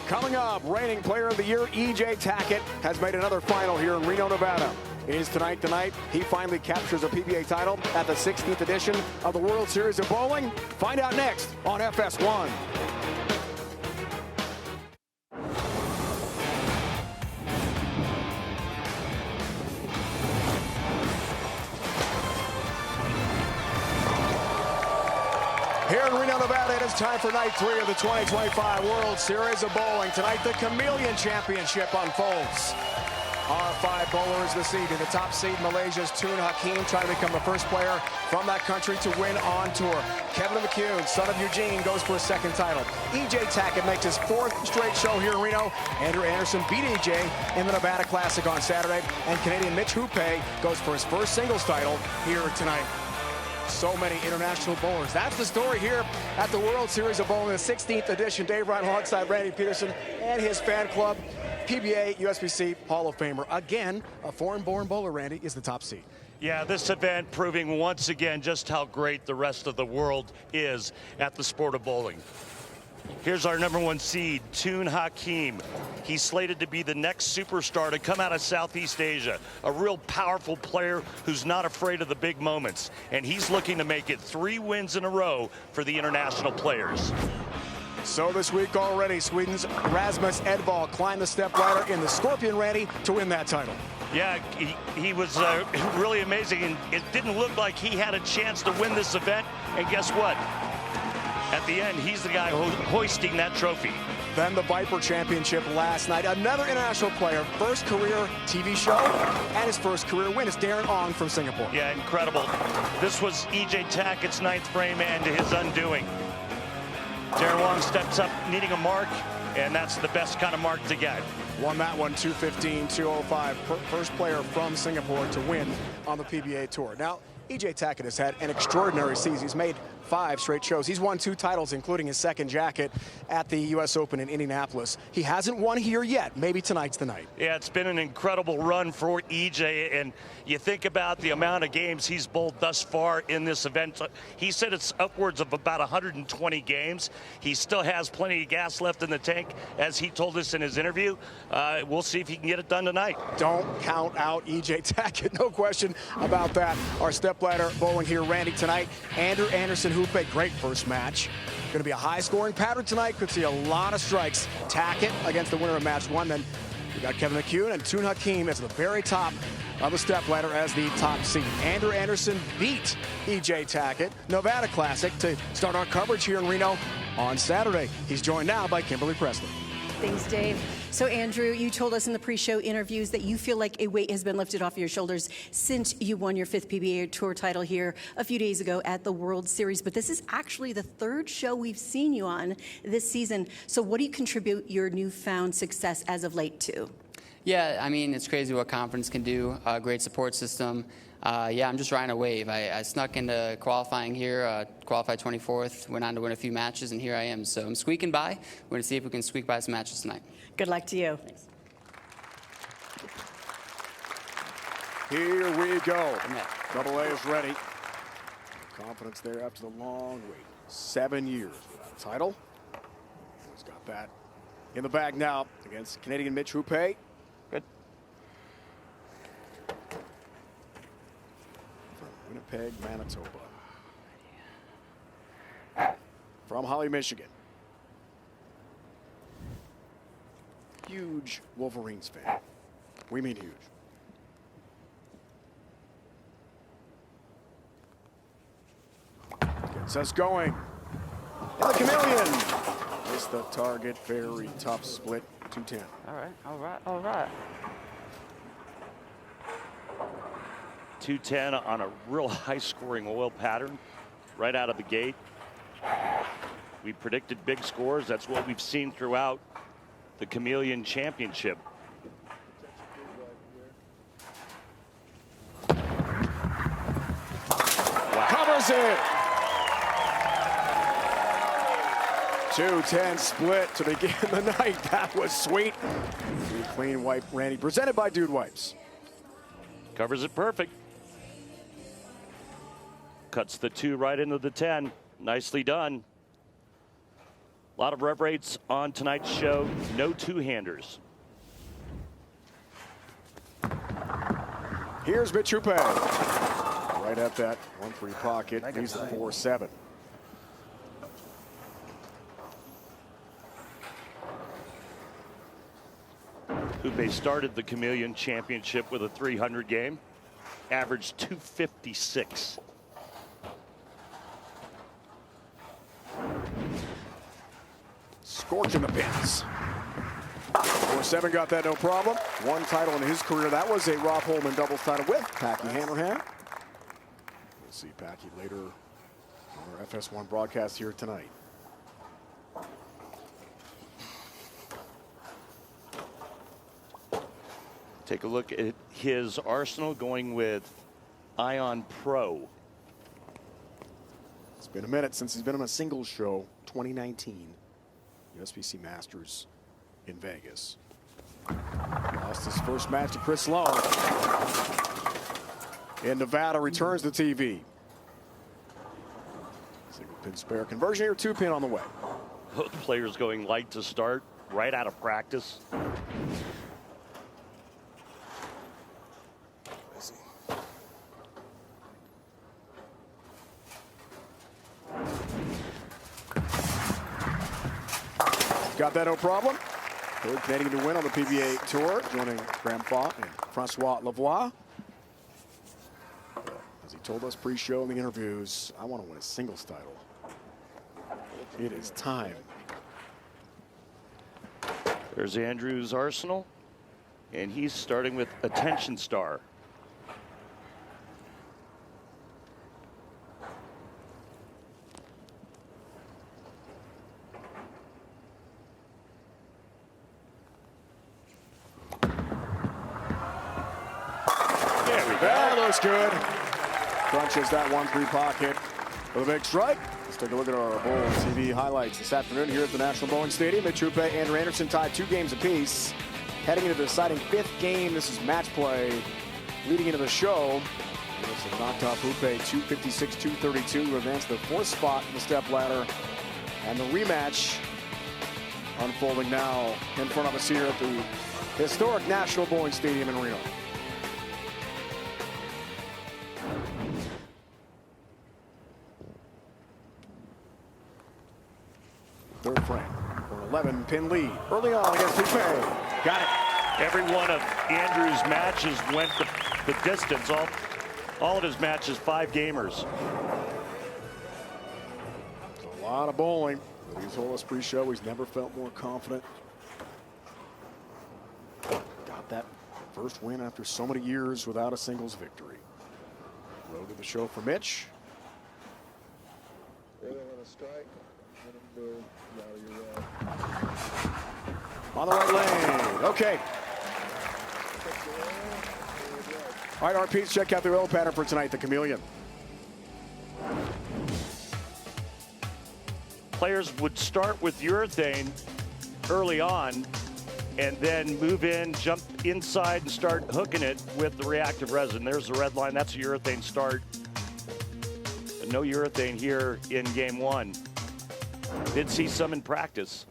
Coming up, reigning player of the year, EJ Tackett has made another final here in Reno, Nevada. It is tonight the night he finally captures a PBA title at the 16th edition of the World Series of Bowling. Find out next on FS1. Here in Reno, Nevada, it is time for night 3 of the 2025 World Series of Bowling. Tonight, the Chameleon Championship unfolds. Our 5 bowlers this evening. The top seed, Malaysia's Tun Hakim, trying to become the first player from that country to win on tour. Kevin McCune, son of Eugene, goes for a second title. EJ Tackett makes his 4th straight show here in Reno. Andrew Anderson beat EJ in the Nevada Classic on Saturday. And Canadian Mitch Hupé goes for his first singles title here tonight. So many international bowlers. That's the story here at the World Series of Bowling, the 16th edition. Dave Ryan alongside Randy Peterson and his fan club. PBA USBC Hall of Famer. Again, a foreign-born bowler, Randy, is the top seed. Yeah, this event proving once again just how great the rest of the world is at the sport of bowling. Here's our #1 seed, Tun Hakim. He's slated to be the next superstar to come out of Southeast Asia. A real powerful player who's not afraid of the big moments. And he's looking to make it 3 wins in a row for the international players. So this week already, Sweden's Rasmus Edvall climbed the stepladder in the Scorpion, Randy, to win that title. Yeah, he was really amazing. And it didn't look like he had a chance to win this event. And guess what? At the end, he's the guy hoisting that trophy. Then the Viper Championship last night. Another international player, first career TV show, and his first career win is Darren Ong from Singapore. Yeah, incredible. This was EJ Tackett's 9th frame and to his undoing. Darren Wong steps up needing a mark, and that's the best kind of mark to get. Won that one 215, 205. First player from Singapore to win on the PBA Tour. Now, EJ Tackett has had an extraordinary season. He's made 5 straight shows. He's won 2 titles, including his 2nd jacket at the US Open in Indianapolis. He hasn't won here yet. Maybe tonight's the night. Yeah, it's been an incredible run for EJ, and you think about the amount of games he's bowled thus far in this event. He said it's upwards of about 120 games. He still has plenty of gas left in the tank, as he told us in his interview. We'll see if he can get it done tonight. Don't count out EJ Tackett, no question about that. Our stepladder bowling here, Randy, tonight. Andrew Anderson Hupé, great first match. Going to be a high-scoring pattern tonight. Could see a lot of strikes. Tackett against the winner of match 1. Then we got Kevin McCune and Tun Hakim as the very top of the stepladder as the top seed. Andrew Anderson beat EJ Tackett, Nevada Classic, to start our coverage here in Reno on Saturday. He's joined now by Kimberly Presley. Thanks, Dave. So, Andrew, you told us in the pre-show interviews that you feel like a weight has been lifted off your shoulders since you won your 5th PBA Tour title here a few days ago at the World Series. But this is actually the 3rd show we've seen you on this season. So what do you contribute your newfound success as of late to? Yeah, I mean, it's crazy what conference can do. Great support system. Yeah, I'm just riding a wave. I snuck into qualifying here, qualified 24th, went on to win a few matches, and here I am. So I'm squeaking by. We're going to see if we can squeak by some matches tonight. Good luck to you. Thanks. Here we go. Double A is ready. Confidence there after the long wait. 7 years without a title. He's got that in the bag now against Canadian Mitch Hupé. Good. From Winnipeg, Manitoba. From Holly, Michigan. Huge Wolverines fan. We mean huge. Gets us going. And the Chameleon. Missed the target. Very tough split. 210. All right, all right, all right. 210 on a real high-scoring oil pattern right out of the gate. We predicted big scores. That's what we've seen throughout the Chameleon Championship. Wow. Covers it. 210 split to begin the night. That was sweet. Clean wipe, Randy. Presented by Dude Wipes. Covers it perfect. Cuts the 2 right into the 10. Nicely done. A lot of rev rates on tonight's show. No two-handers. Here's Mitch Hupé. Right at that 1-3 pocket. He's the 4-7. Hupé started the Chameleon Championship with a 300 game. Averaged 256. Scorching the pins. 4-7 got that no problem. One title in his career. That was a Rob Holman doubles title with Packy Hanrahan. We'll see Packy later on our FS1 broadcast here tonight. Take a look at his arsenal, going with Ion Pro. It's been a minute since he's been on a singles show. 2019 USBC Masters in Vegas. Lost his first match to Chris Sloan. In Nevada, returns to TV. Single pin spare conversion here, 2-pin on the way. Both players going light to start, right out of practice. Got that no problem. Third Canadian to win on the PBA Tour, joining Graham Fott and Francois Lavoie. As he told us pre-show in the interviews, I want to win a singles title. It is time. There's Andrew's arsenal, and he's starting with Attention Star. That looks good. Crunches that 1-3 pocket with a big strike. Let's take a look at our bowling TV highlights this afternoon here at the National Bowling Stadium. Mitch Hupé and Andrew Anderson tied 2 games apiece. Heading into the deciding 5th game. This is match play leading into the show. Anderson knocked off Hupé 256-232 to advance to the 4th spot in the step ladder. And the rematch unfolding now in front of us here at the historic National Bowling Stadium in Reno. Third frame for an 11-pin lead early on against Hupé. Got it. Every one of Andrew's matches went the distance. All of his matches 5 gamers. It's a lot of bowling. But he's told us pre-show he's never felt more confident. Got that first win after so many years without a singles victory. Road to the show for Mitch. On the right lane. Okay. All right, RPs, check out the oil pattern for tonight, the Chameleon. Players would start with urethane early on and then move in, jump inside and start hooking it with the reactive resin. There's the red line. That's a urethane start. But no urethane here in game 1. Did see some in practice.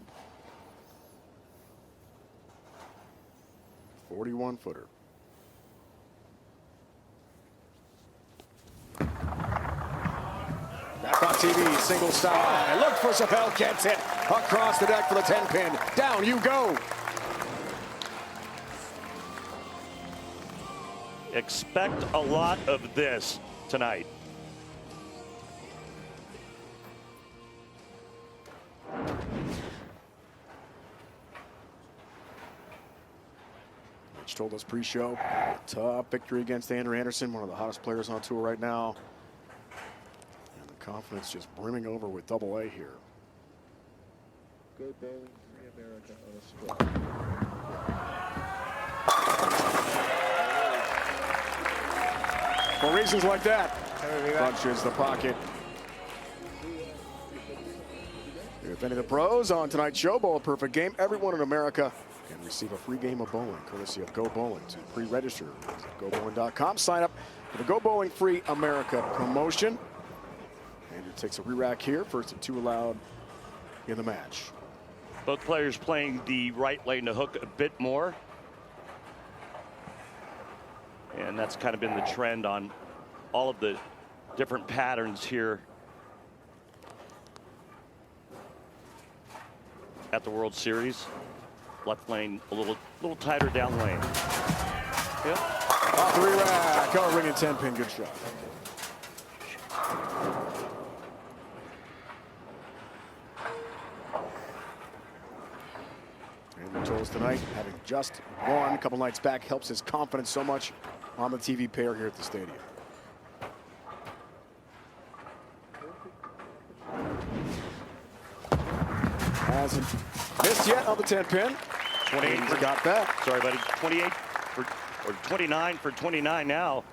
41-footer. Back on TV, single style. Look for Sapel, gets it across the deck for the 10-pin. Down you go. Expect a lot of this tonight. Mitch told us pre-show, tough victory against Andrew Anderson, one of the hottest players on tour right now. And the confidence just brimming over with AA here. Go bowling, free America on a stroke. For reasons like that, punches the pocket. If any of the pros on tonight's show bowl a perfect game, everyone in America can receive a free game of bowling, courtesy of Go Bowling. To pre-register, visit GoBowling.com. Sign up for the Go Bowling Free America promotion. Andrew takes a re-rack here. First of 2 allowed in the match. Both players playing the right lane to hook a bit more. And that's kind of been the trend on all of the different patterns here at the World Series. Left lane a little tighter down lane. Yep. Off the rear rack. Color ring and 10 pin. Good shot. And the totals tonight, having just won a couple nights back, helps his confidence so much on the TV pair here at the stadium. Hasn't missed yet on the 10 pin. 28 for, got that. Sorry, buddy. 28 for, or 29 for 29 now.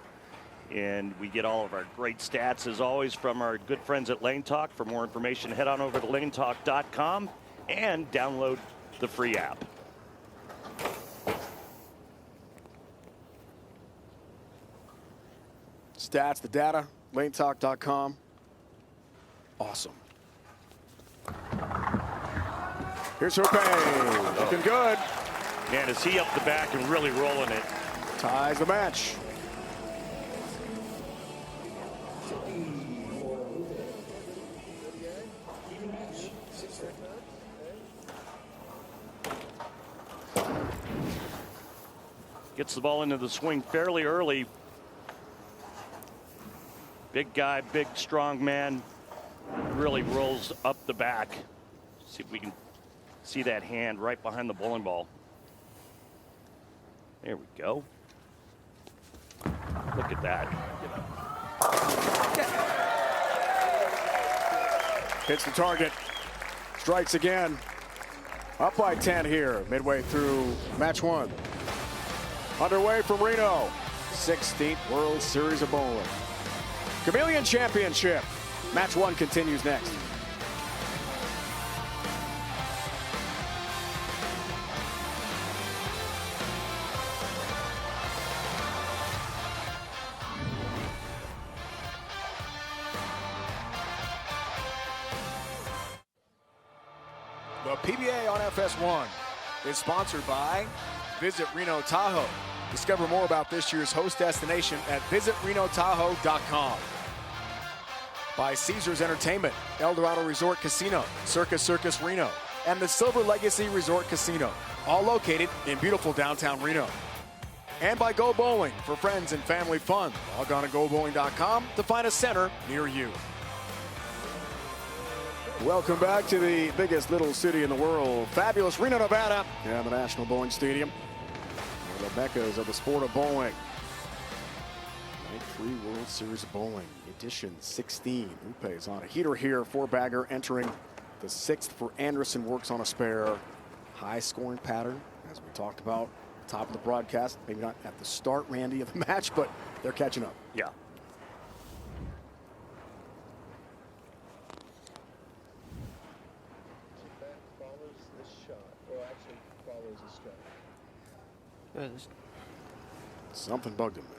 And we get all of our great stats, as always, from our good friends at Lane Talk. For more information, head on over to lanetalk.com and download the free app. Stats, the data, lanetalk.com. Awesome. Here's Hupé, looking good. Man, is he up the back and really rolling it. Ties the match. Gets the ball into the swing fairly early. Big guy, big, strong man. Really rolls up the back. See if we can see that hand right behind the bowling ball. There we go. Look at that. Hits the target. Strikes again. Up by 10 here, midway through match one. Underway from Reno. 16th World Series of Bowling. Chameleon Championship. Match one continues next. The PBA on FS1 is sponsored by Visit Reno Tahoe. Discover more about this year's host destination at visitrenotahoe.com. By Caesars Entertainment, Eldorado Resort Casino, Circus Circus Reno, and the Silver Legacy Resort Casino, all located in beautiful downtown Reno. And by Go Bowling for friends and family fun. Log on to gobowling.com to find a center near you. Welcome back to the biggest little city in the world, fabulous Reno, Nevada, and the National Bowling Stadium. One of the meccas of the sport of bowling. Night 3 World Series of Bowling, edition 16. Hupé is on a heater here, 4-bagger entering the 6th for Anderson, works on a spare. High scoring pattern, as we talked about, top of the broadcast. Maybe not at the start, Randy, of the match, but they're catching up. Yeah. Back follows this shot, or actually follows a strike. Something bugged him there.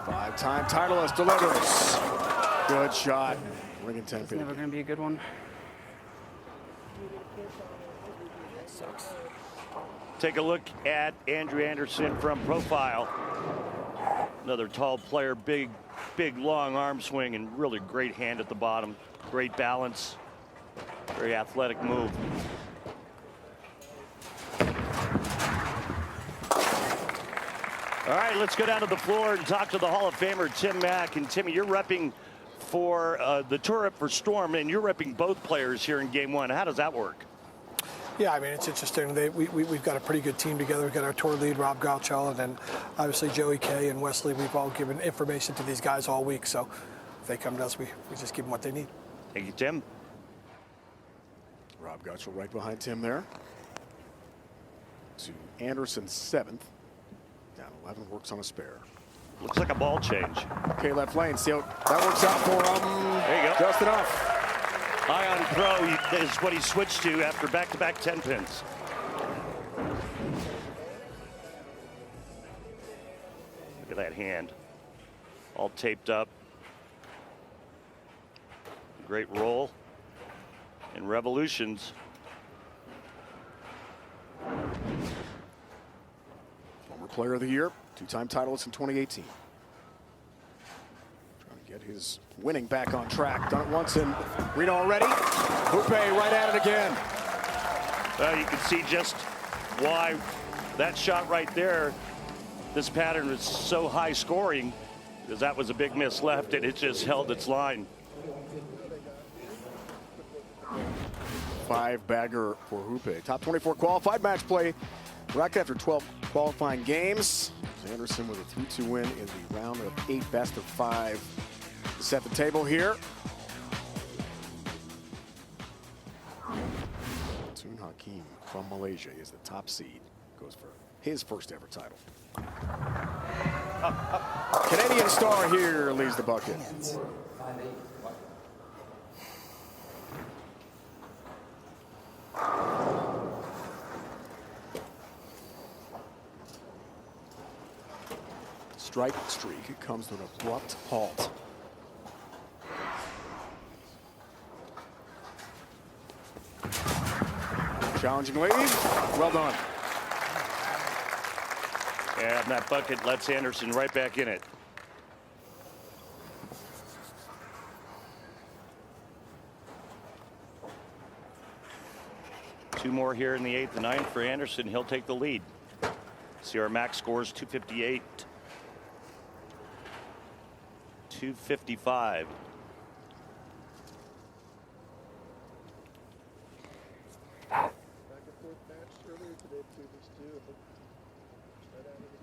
Five-time titleist delivers. Good shot. Ring and 10 It's never going to be a good one. Sucks. Take a look at Andrew Anderson from profile. Another tall player, big, long arm swing, and really great hand at the bottom. Great balance. Very athletic move. All right, let's go down to the floor and talk to the Hall of Famer, Tim Mack. And Timmy, you're repping for the tour up for Storm, and you're repping both players here in game one. How does that work? Yeah, I mean, it's interesting. We've got a pretty good team together. We've got our tour lead, Rob Gaucho, and then obviously Joey Kay and Wesley. We've all given information to these guys all week. So if they come to us, we just give them what they need. Thank you, Tim. Rob Gaucho right behind Tim there. To Anderson 7th. Down 11, works on a spare. Looks like a ball change. Okay, left lane. See how that works out for him. There you go. Just enough. Ion Pro is what he switched to after back-to-back 10 pins. Look at that hand. All taped up. Great roll. And revolutions. Former Player of the Year, two-time titleist in 2018. Trying to get his winning back on track. Done it once in Reno already. Hupé right at it again. Well, you can see just why that shot right there, this pattern was so high scoring, because that was a big miss left and it just held its line. 5-bagger for Hupé. Top 24 qualified match play. Racked after 12 qualifying games. Anderson with a 3-2 win in the round of 8 best of 5 to set the table here. Tun Hakim from Malaysia is the top seed. Goes for his first ever title. Canadian star here leads the bucket. Strike streak comes to an abrupt halt. Challenging lead. Well done. And that bucket lets Anderson right back in it. Two more here in the 8th and 9th for Anderson. He'll take the lead. See our max scores 258. 255. Back and forth match earlier today between these two. Right at it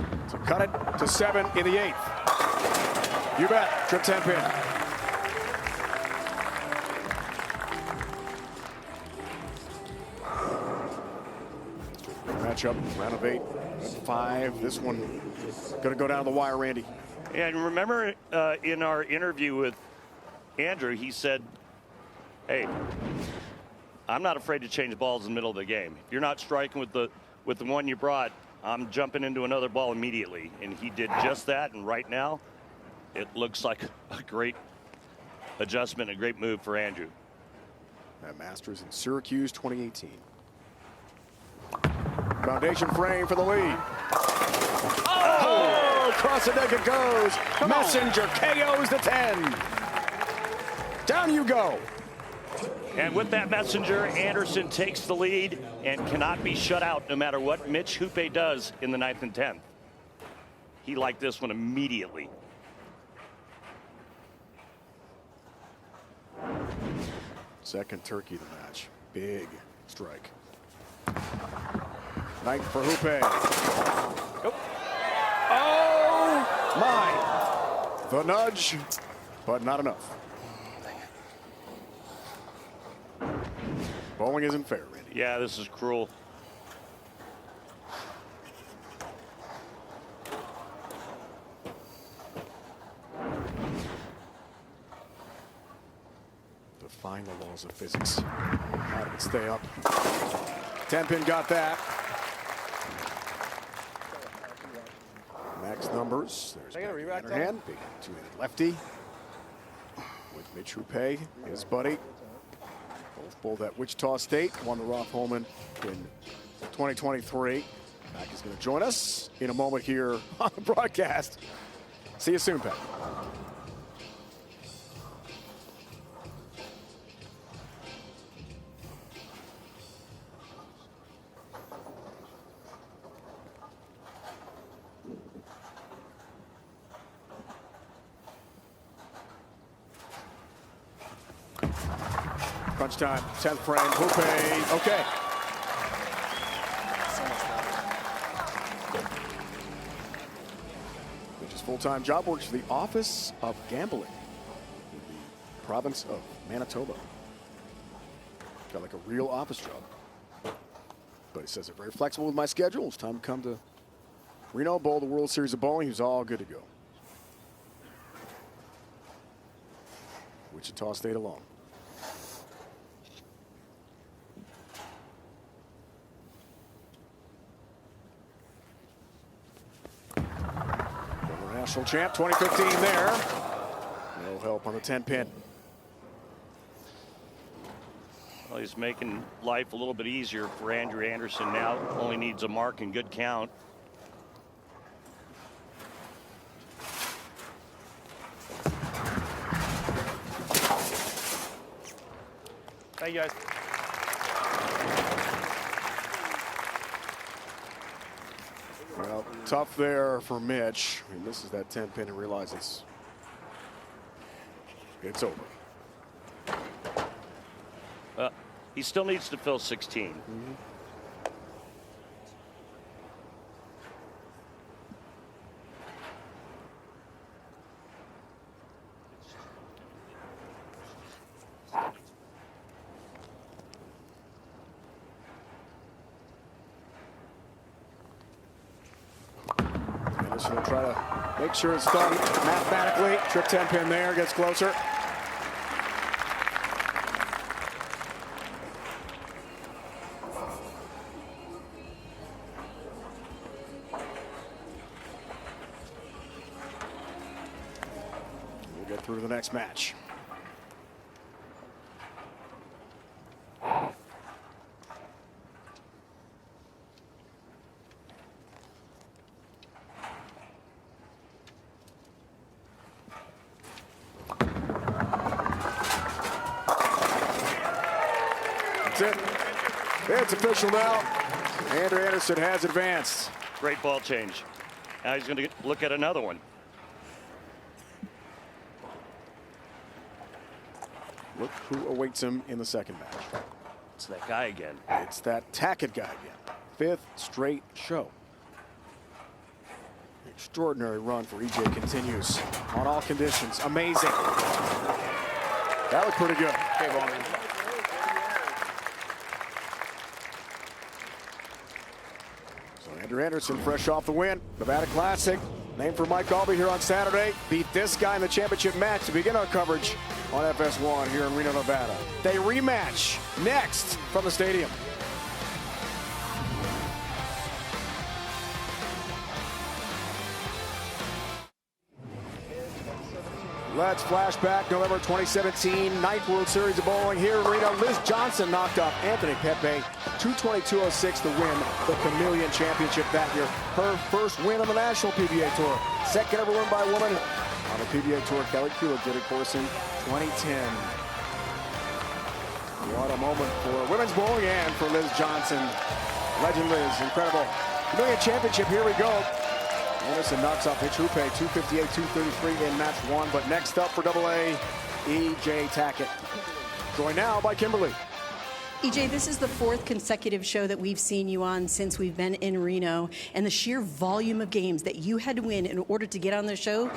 again. To cut it to 7 in the 8th. You bet. Trip 10 pin. Matchup, round of 8, 5. This one going to go down the wire, Randy. And remember in our interview with Andrew, he said, hey, I'm not afraid to change balls in the middle of the game. If you're not striking with the one you brought, I'm jumping into another ball immediately. And he did just that. And right now, it looks like a great adjustment, a great move for Andrew. That Masters in Syracuse 2018. Foundation frame for the lead. Oh! Across the deck it goes. Messenger KOs the 10. Down you go. And with that messenger, Anderson takes the lead and cannot be shut out no matter what Mitch Hupé does in the 9th and 10th. He liked this one immediately. Second turkey of the match. Big strike. 9th for Hupé. Oh my. The nudge, but not enough. Bowling isn't fair, Randy. Yeah, this is cruel. Define the laws of physics. How did it stay up? 10 pin got that. Max numbers. There's hand, big two-handed lefty. With Mitch Hupé, his buddy. Both at Wichita State, won the Roth Holman in 2023. Mac is going to join us in a moment here on the broadcast. See you soon, Pat. Crunch time, 10th frame, Hupé, okay. Mitch's full-time job works for the Office of Gambling in the province of Manitoba. Got like a real office job. But he says they're very flexible with my schedule. It's time to come to Reno, bowl the World Series of Bowling. He's all good to go. Wichita State alone. National champ 2015 there. No help on the 10-pin. Well, he's making life a little bit easier for Andrew Anderson now. Only needs a mark and good count. Thank you, guys. Well, tough there for Mitch. He misses that 10-pin and realizes it's over. He still needs to fill 16. Anderson will try to make sure it's done mathematically. Trip 10-pin there, gets closer. We'll get through to the next match. That's it. It's official now. Andrew Anderson has advanced. Great ball change. Now he's going to look at another one. Look who awaits him in the second match. It's that guy again. It's that Tackett guy again. 5th straight show. Extraordinary run for EJ continues on all conditions. Amazing. That looked pretty good. Hey, Bowman. So Andrew Anderson, fresh off the win. Nevada Classic, named for Mike Albee here on Saturday. Beat this guy in the championship match to begin our coverage on FS1 here in Reno, Nevada. They rematch next from the stadium. Let's flash back November 2017, 9th World Series of Bowling here in Reno. Liz Johnson knocked off Anthony Pepe, 222.06 to win the Chameleon Championship that year. Her first win on the National PBA Tour. Second ever win by a woman on the PBA Tour. Kelly Kulik did, of course, in 2010. What a moment for women's bowling and for Liz Johnson. Legend Liz, incredible. Chameleon Championship, here we go. Anderson knocks off Mitch Hupé, 258-233 in match 1. But next up for AA, EJ Tackett. Joined now by Kimberly. EJ, this is the 4th consecutive show that we've seen you on since we've been in Reno, and the sheer volume of games that you had to win in order to get on the show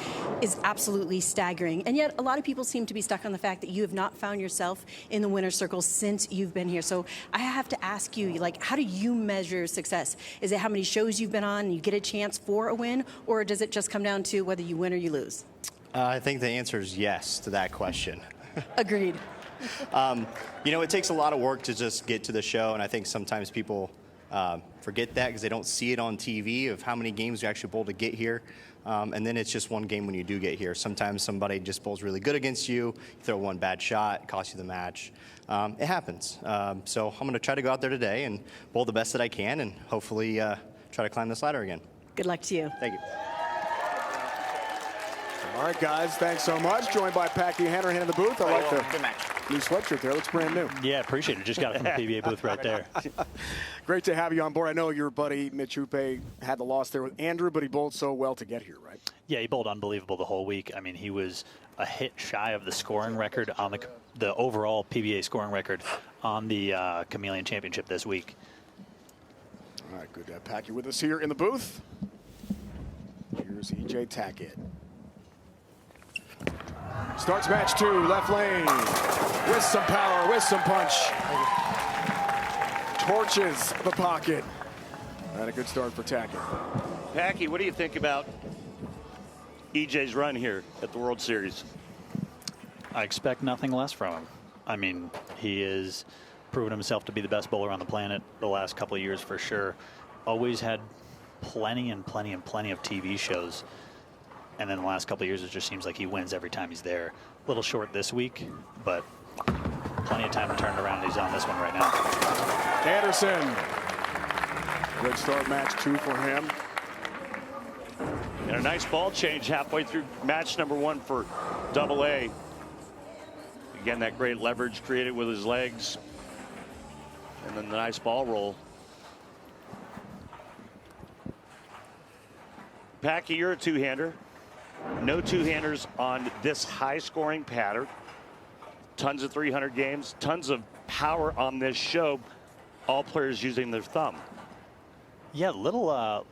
is absolutely staggering. And yet, a lot of people seem to be stuck on the fact that you have not found yourself in the winner's circle since you've been here. So I have to ask you, like, how do you measure success? Is it how many shows you've been on and you get a chance for a win, or does it just come down to whether you win or you lose? I think the answer is yes to that question. Agreed. You know, it takes a lot of work to just get to the show, and I think sometimes people forget that because they don't see it on TV of how many games you actually bowl to get here. And then it's just one game when you do get here. Sometimes somebody just bowls really good against you, you throw one bad shot, it costs you the match. It happens. So I'm going to try to go out there today and bowl the best that I can and hopefully try to climb this ladder again. Good luck to you. Thank you. All right, guys, thanks so much. Joined by Packy Hanrahan in the booth. I like the new sweatshirt there. Looks brand new. Yeah, appreciate it. Just got it from the PBA booth right there. Great to have you on board. I know your buddy Mitch Hupé had the loss there with Andrew, but he bowled so well to get here, right? Yeah, he bowled unbelievable the whole week. I mean, he was a hit shy of the scoring record on the overall PBA scoring record on the Chameleon Championship this week. All right, good to have Packy with us here in the booth. Here's EJ Tackett. Starts match 2, left lane, with some power, with some punch. Torches the pocket. And a good start for Tackett. Packy, what do you think about EJ's run here at the World Series? I expect nothing less from him. I mean, he has proven himself to be the best bowler on the planet the last couple of years for sure. Always had plenty of TV shows. And then the last couple of years, it just seems like he wins every time he's there. A little short this week, but plenty of time to turn it around. He's on this one right now. Anderson. Good start, match 2 for him. And a nice ball change halfway through match number 1 for AA. Again, that great leverage created with his legs. And then the nice ball roll. Packy, you're a two-hander. No two-handers on this high-scoring pattern. Tons of 300 games, tons of power on this show. All players using their thumb. Yeah, little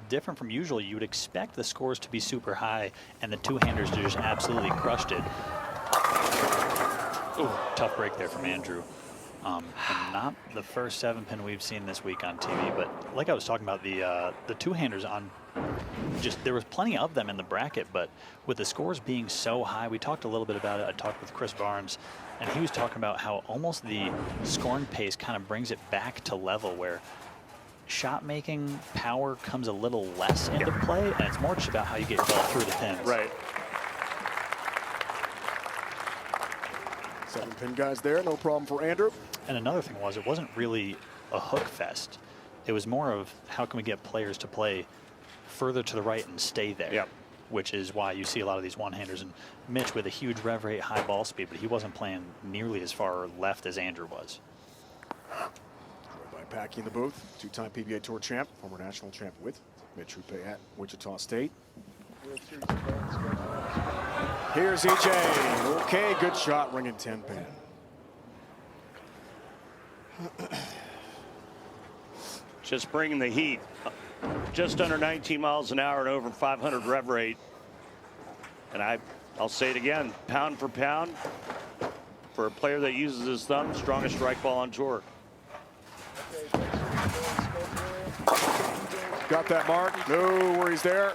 different from usual. You would expect the scores to be super high and the two-handers to just absolutely crushed it. Ooh, tough break there from Andrew. And not the first 7-pin we've seen this week on TV, but like I was talking about, the two-handers on, just there was plenty of them in the bracket, but with the scores being so high, we talked a little bit about it. I talked with Chris Barnes, and he was talking about how almost the scoring pace kind of brings it back to level where shot making power comes a little less into play, and it's more just about how you get your ball through the pins. Right. 7-pin guys there, no problem for Andrew. And another thing was, it wasn't really a hook fest. It was more of how can we get players to play further to the right and stay there. Yep. Which is why you see a lot of these one-handers. And Mitch with a huge rev rate, high ball speed, but he wasn't playing nearly as far left as Andrew was. By Packy in the booth, 2-time PBA Tour champ, former national champ with Mitch Hupé at Wichita State. Here's EJ. Okay, good shot, ringing 10-pin. Just bringing the heat. Just under 19 miles an hour and over 500 rev rate. And I'll say it again, pound for pound, for a player that uses his thumb, strongest strike ball on tour. Got that mark, no worries there.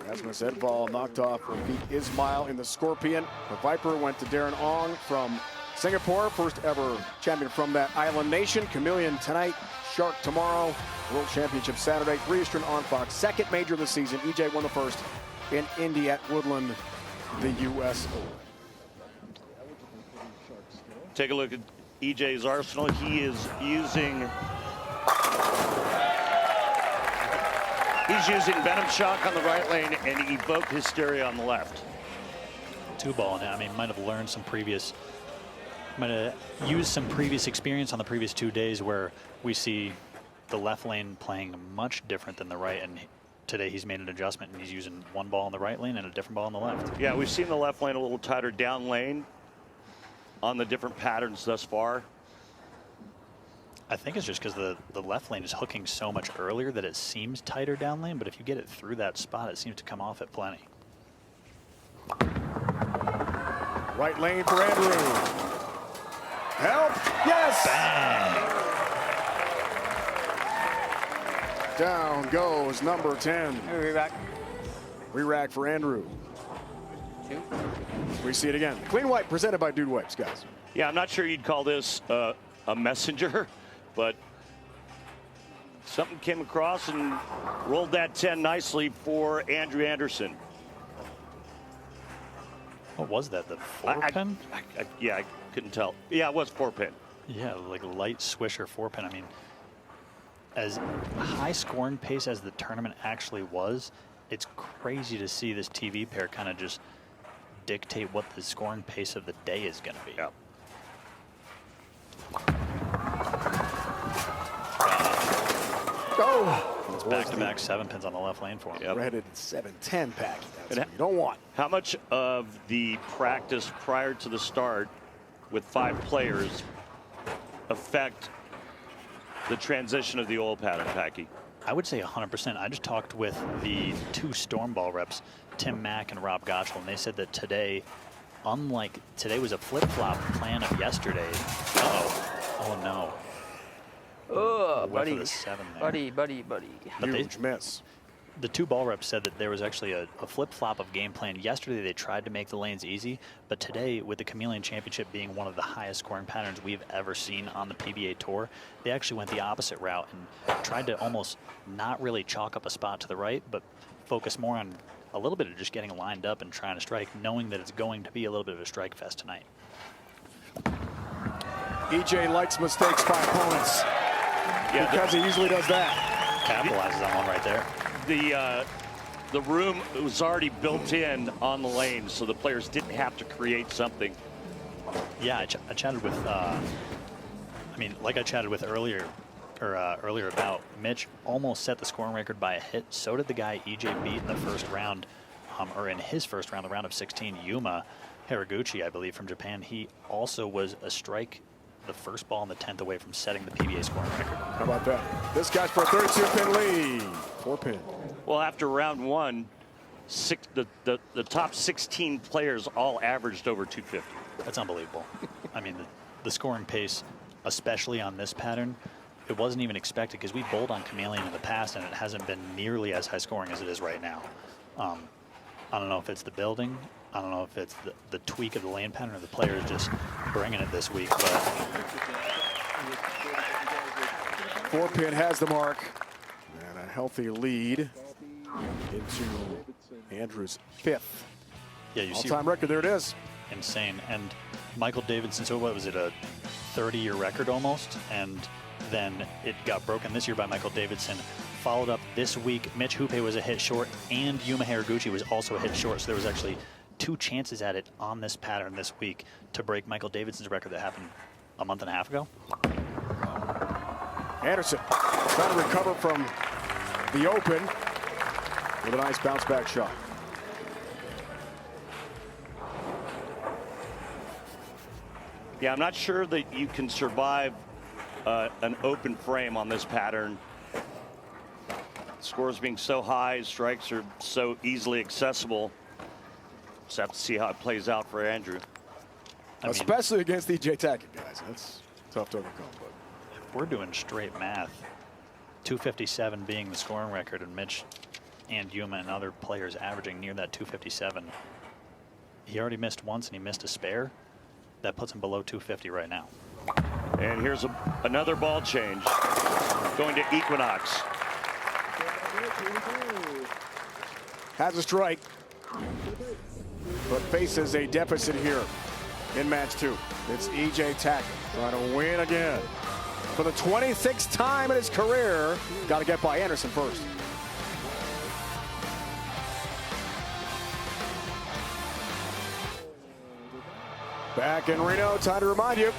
As I said, ball knocked off Rafiq Ismail in the Scorpion. The Viper went to Darren Ong from Singapore, first ever champion from that island nation. Chameleon tonight, Shark tomorrow, World Championship Saturday, 3 Eastern on Fox. Second major of the season. EJ won the first in Indy at Woodland, the WSOB. Take a look at EJ's arsenal. He is using Venom Shock on the right lane and Evoke Hysteria on the left. 2-ball now. I mean, might have learned some previous, might have used some previous experience on the previous 2 days where we see the left lane playing much different than the right, and today he's made an adjustment and he's using 1 ball on the right lane and a different ball on the left. Yeah, we've seen the left lane a little tighter down lane on the different patterns thus far. I think it's just because the left lane is hooking so much earlier that it seems tighter down lane, but if you get it through that spot, it seems to come off at plenty. Right lane for Andrew. Help, yes! Bang! Down goes number 10. Re-rack. Re-rack for Andrew. 2. We see it again. Clean white presented by Dude Wipes, guys. Yeah, I'm not sure you'd call this a messenger, but something came across and rolled that 10 nicely for Andrew Anderson. What was that, the 4-pin? Yeah, I couldn't tell. Yeah, it was 4-pin. Yeah, like light swisher 4-pin. I mean, as high scoring pace as the tournament actually was, it's crazy to see this TV pair kind of just dictate what the scoring pace of the day is going to be. Yeah. Oh! It's back-to-back 7-pins on the left lane for him. Yep. Red-headed 7-10 pack. That's what you don't want. How much of the practice prior to the start with 5 players affect the transition of the oil pattern, Packy? I would say 100%. I just talked with the 2 Stormball reps, Tim Mack and Rob Gottschall, and they said that today, unlike today was a flip-flop plan of yesterday. Oh no. Oh, Went buddy. for the 7 there. Buddy. But Huge miss. The 2 ball reps said that there was actually a flip-flop of game plan. Yesterday they tried to make the lanes easy, but today with the Chameleon Championship being one of the highest scoring patterns we've ever seen on the PBA Tour, they actually went the opposite route and tried to almost not really chalk up a spot to the right, but focus more on a little bit of just getting lined up and trying to strike, knowing that it's going to be a little bit of a strike fest tonight. EJ likes mistakes by opponents because he usually does that. Capitalizes on one right there. The room was already built in on the lane, so the players didn't have to create something. Yeah, I chatted with, like I chatted with earlier about Mitch almost set the scoring record by a hit. So did the guy EJ beat in the first round, or in his first round, the round of 16, Yuma Haraguchi, I believe, from Japan. He also was a strike, the first ball in the 10th away from setting the PBA scoring record. How about that? This guy's for a 32-pin lead. 4-pin. Well, after round one, the top 16 players all averaged over 250. That's unbelievable. I mean, the scoring pace, especially on this pattern, it wasn't even expected because we bowled on Chameleon in the past and it hasn't been nearly as high scoring as it is right now. I don't know if it's the building. I don't know if it's the tweak of the lane pattern or the players just bringing it this week. But 4-pin has the mark. And a healthy lead into Andrew's 5th. Yeah, you see. All-time record, there it is. Insane. And Michael Davidson, so what was it, a 30-year record almost? And then it got broken this year by Michael Davidson. Followed up this week, Mitch Hupé was a hit short, and Yuma Haraguchi was also a hit short. So there was actually 2 chances at it on this pattern this week to break Michael Davidson's record that happened a month and a half ago. Anderson trying to recover from the open with a nice bounce back shot. Yeah, I'm not sure that you can survive an open frame on this pattern. Scores being so high, strikes are so easily accessible. Just have to see how it plays out for Andrew. Especially against EJ Tackett, guys. That's tough to overcome. But if we're doing straight math, 257 being the scoring record, and Mitch and Yuma and other players averaging near that 257. He already missed once and he missed a spare. That puts him below 250 right now. And here's another ball change going to Equinox. has a strike, but faces a deficit here in match 2. It's EJ Tackett trying to win again. For the 26th time in his career, got to get by Anderson first. Back in Reno, time to remind you,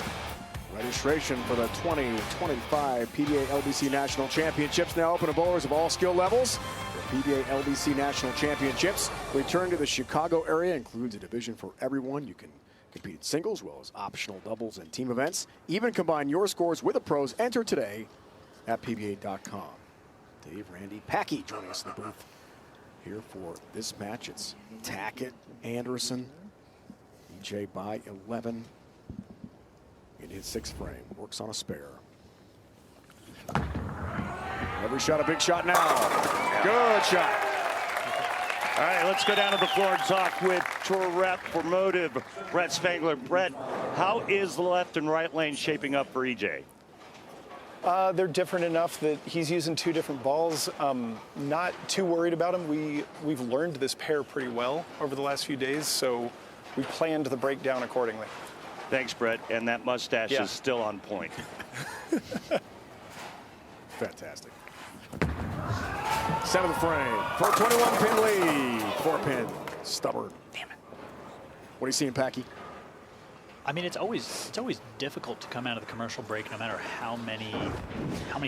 registration for the 2025 PBA LBC National Championships now open to bowlers of all skill levels. The PBA LBC National Championships return to the Chicago area, includes a division for everyone. You can compete in singles, as well as optional doubles and team events. Even combine your scores with the pros. Enter today at PBA.com. Dave, Randy, Packy joining us in the booth here for this match. It's Tackett, Anderson, EJ by 11 in his 6th frame. Works on a spare. Every shot a big shot now. Good shot. All right, let's go down to the floor and talk with Tour Rep for Motive, Brett Spangler. Brett, how is the left and right lane shaping up for EJ? They're different enough that he's using 2 different balls. Not too worried about him. We've learned this pair pretty well over the last few days, so we planned the breakdown accordingly. Thanks, Brett. And that mustache is still on point. Fantastic. 7th frame for a 21-pin lead. 4-pin. Stubborn. Damn it. What are you seeing, Packy? I mean, it's always difficult to come out of the commercial break, no matter how many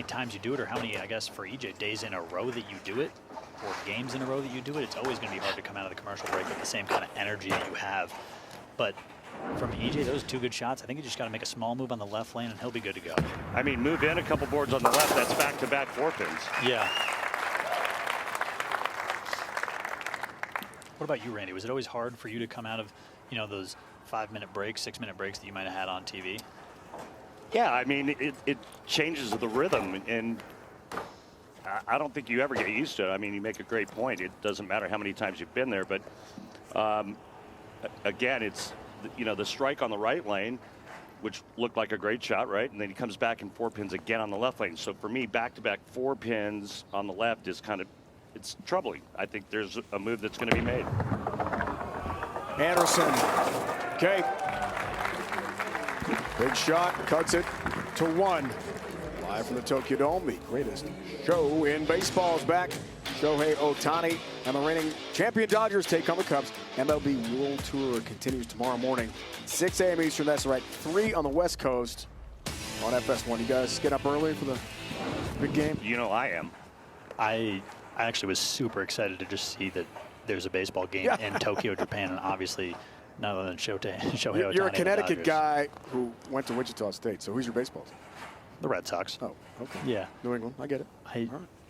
times you do it, or how many, I guess, for EJ, days in a row that you do it, or games in a row that you do it. It's always going to be hard to come out of the commercial break with the same kind of energy that you have. But from EJ, those 2 good shots. I think you just got to make a small move on the left lane, and he'll be good to go. I mean, move in a couple boards on the left. That's back-to-back 4-pins. Yeah. What about you, Randy? Was it always hard for you to come out of, those 5-minute breaks, 6-minute breaks that you might have had on TV? Yeah, I mean, it changes the rhythm, and I don't think you ever get used to it. I mean, you make a great point. It doesn't matter how many times you've been there, but again, it's, the strike on the right lane, which looked like a great shot, right? And then he comes back in 4 pins again on the left lane. So for me, back-to-back 4 pins on the left is kind of it's troubling. I think there's a move that's going to be made. Anderson. Okay. Big shot, cuts it to 1. Live from the Tokyo Dome, the greatest show in baseball is back. Shohei Ohtani and the reigning champion Dodgers take on the Cubs. MLB World Tour continues tomorrow morning, 6 a.m. Eastern. That's right, 3 on the West Coast on FS1. You guys get up early for the big game? You know I am. I actually was super excited to just see that there's a baseball game in Tokyo, Japan, and obviously none other than Shohei Ohtani. You're a Connecticut guy who went to Wichita State, so who's your baseball team? The Red Sox. Oh, okay. Yeah. New England, I get it.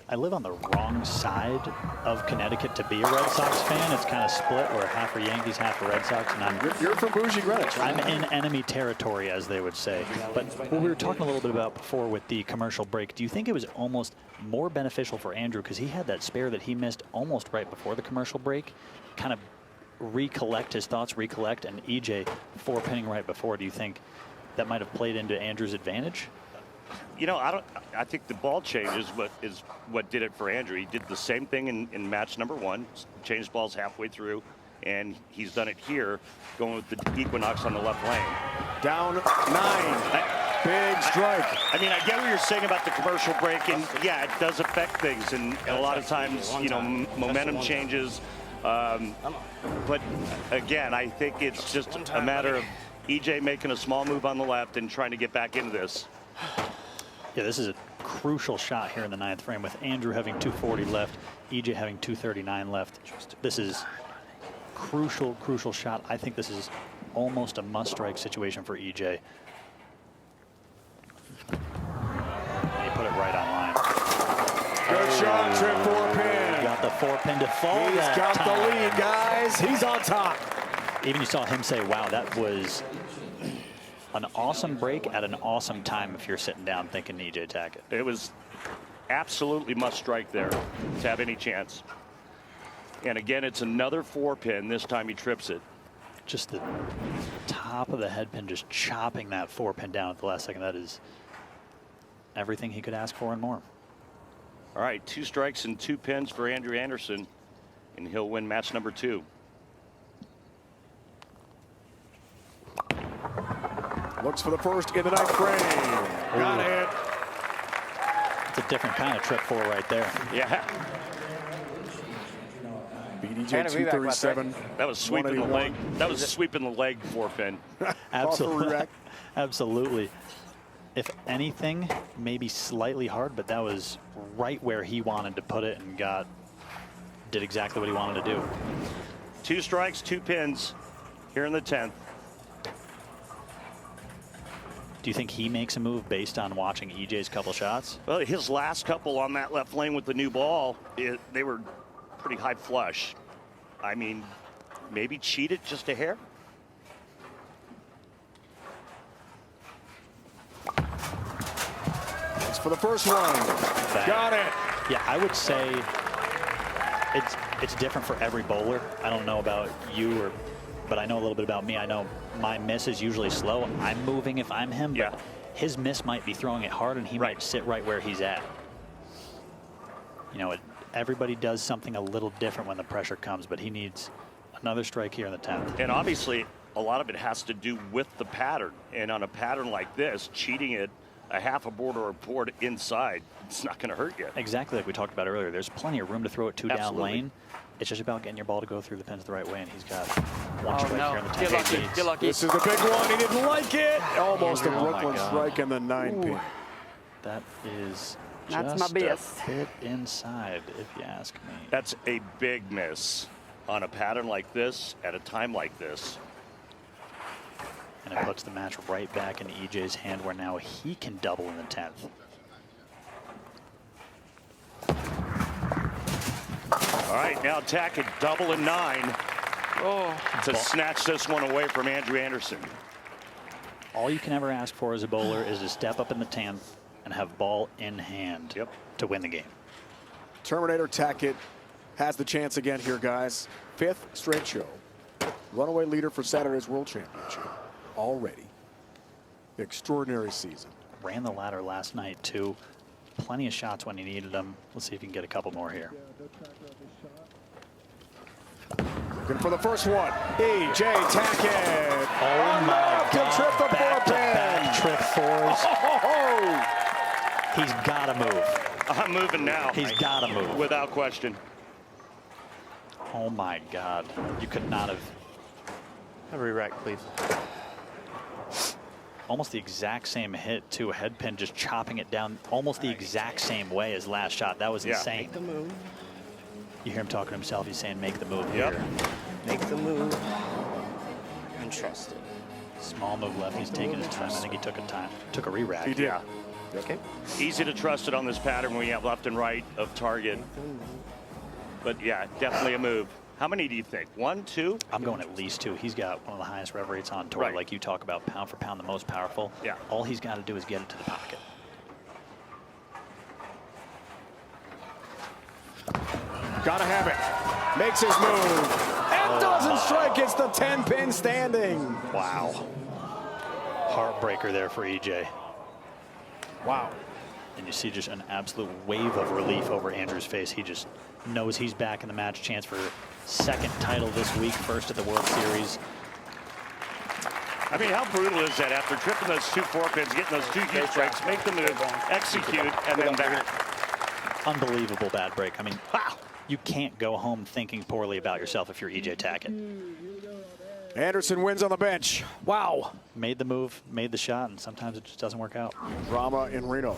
I live on the wrong side of Connecticut to be a Red Sox fan. It's kind of split. We're half are Yankees, half are Red Sox, and You're from bougie Greenwich. I'm in enemy territory, as they would say. But what we were talking a little bit about before with the commercial break, do you think it was almost more beneficial for Andrew because he had that spare that he missed almost right before the commercial break, kind of recollect his thoughts, and EJ 4-pinning right before? Do you think that might have played into Andrew's advantage? You know, I think the ball change is what did it for Andrew. He did the same thing in match number 1, changed balls halfway through, and he's done it here, going with the Equinox on the left lane. Down 9. Big strike. I mean, I get what you're saying about the commercial break, and yeah, it does affect things, and a lot of times, you know, momentum changes. But again, I think it's just a matter of EJ making a small move on the left and trying to get back into this. Yeah, this is a crucial shot here in the 9th frame with Andrew having 240 left, EJ having 239 left. This is crucial shot. I think this is almost a must-strike situation for EJ. And he put it right on line. Good shot, trip 4-pin. Got the 4-pin to fall. He's got the lead, guys. He's on top. Even you saw him say, wow, that was an awesome break at an awesome time if you're sitting down thinking EJ Tackett. It was absolutely must strike there to have any chance. And again, it's another 4-pin. This time he trips it. Just the top of the head pin just chopping that 4-pin down at the last second. That is everything he could ask for and more. All right, 2 strikes and 2 pins for Andrew Anderson, and he'll win match number 2. Looks for the first in the 9th frame. Got it. It's a different kind of trip 4 right there. Yeah. BDJ 237. That was sweeping the leg. That was sweeping the leg 4-pin. Absolutely. Absolutely. If anything, maybe slightly hard, but that was right where he wanted to put it and did exactly what he wanted to do. 2 strikes, 2 pins here in the 10th. Do you think he makes a move based on watching EJ's couple shots? Well, his last couple on that left lane with the new ball, they were pretty high flush. I mean, maybe cheated just a hair. That's for the first one. Got it. Yeah, I would say it's different for every bowler. I don't know about you, but I know a little bit about me. I know my miss is usually slow. I'm moving if I'm him, but his miss might be throwing it hard, and he might sit right where he's at. You know, everybody does something a little different when the pressure comes, but he needs another strike here in the 10th. And obviously, a lot of it has to do with the pattern. And on a pattern like this, cheating it a half a board or a board inside, it's not going to hurt you. Exactly like we talked about earlier. There's plenty of room to throw it 2 down lane. It's just about getting your ball to go through the pins the right way, and he's got 1 strike here in the 10th. Get lucky. This is a big one. He didn't like it. Almost a Brooklyn strike in the 9-pin. That is That's just my BS. a bit inside, if you ask me. That's a big miss on a pattern like this at a time like this. And it puts the match right back in EJ's hand, where now he can double in the 10th. All right, now Tackett double in 9 to snatch this one away from Andrew Anderson. All you can ever ask for as a bowler is to step up in the 10th and have ball in hand to win the game. Terminator Tackett has the chance again here, guys. 5th straight show. Runaway leader for Saturday's World Championship already. Extraordinary season. Ran the ladder last night, too. plenty of shots when he needed them. Let's see if he can get a couple more here. Looking for the first one. EJ Tackett. Oh my God. Trip the Back-to-back trip fours. He's got to move. I'm moving now. He's got to move. Without question. Oh my God. You could not have. Have a re-rack, please. Almost the exact same hit, too. A head pin just chopping it down almost the exact same way as last shot. That was insane. Make the move. You hear him talking to himself. He's saying, make the move Yep. here. Make the move. And trust it. Small move left. He's taking his time. I think he took a re-rack. He did. Yeah. Okay. Easy to trust it on this pattern when you have left and right of target. But yeah, definitely a move. How many do you think? 1, 2? I'm going at least 2. He's got one of the highest rev rates on tour. Right. Like you talk about pound for pound, the most powerful. Yeah. All he's got to do is get it to the pocket. Gotta have it. Makes his move. And doesn't strike. It's the 10-pin standing. Wow. Heartbreaker there for EJ. Wow. And you see just an absolute wave of relief over Andrew's face. He just knows he's back in the match. Chance for second title this week, first at the World Series. I mean, how brutal is that after tripping those 2 forepins, getting those 2 huge breaks, make the move, execute, and then back. Unbelievable bad break. I mean, wow. You can't go home thinking poorly about yourself if you're EJ Tackett. Anderson wins on the bench. Wow. Made the move, made the shot, and sometimes it just doesn't work out. Drama in Reno.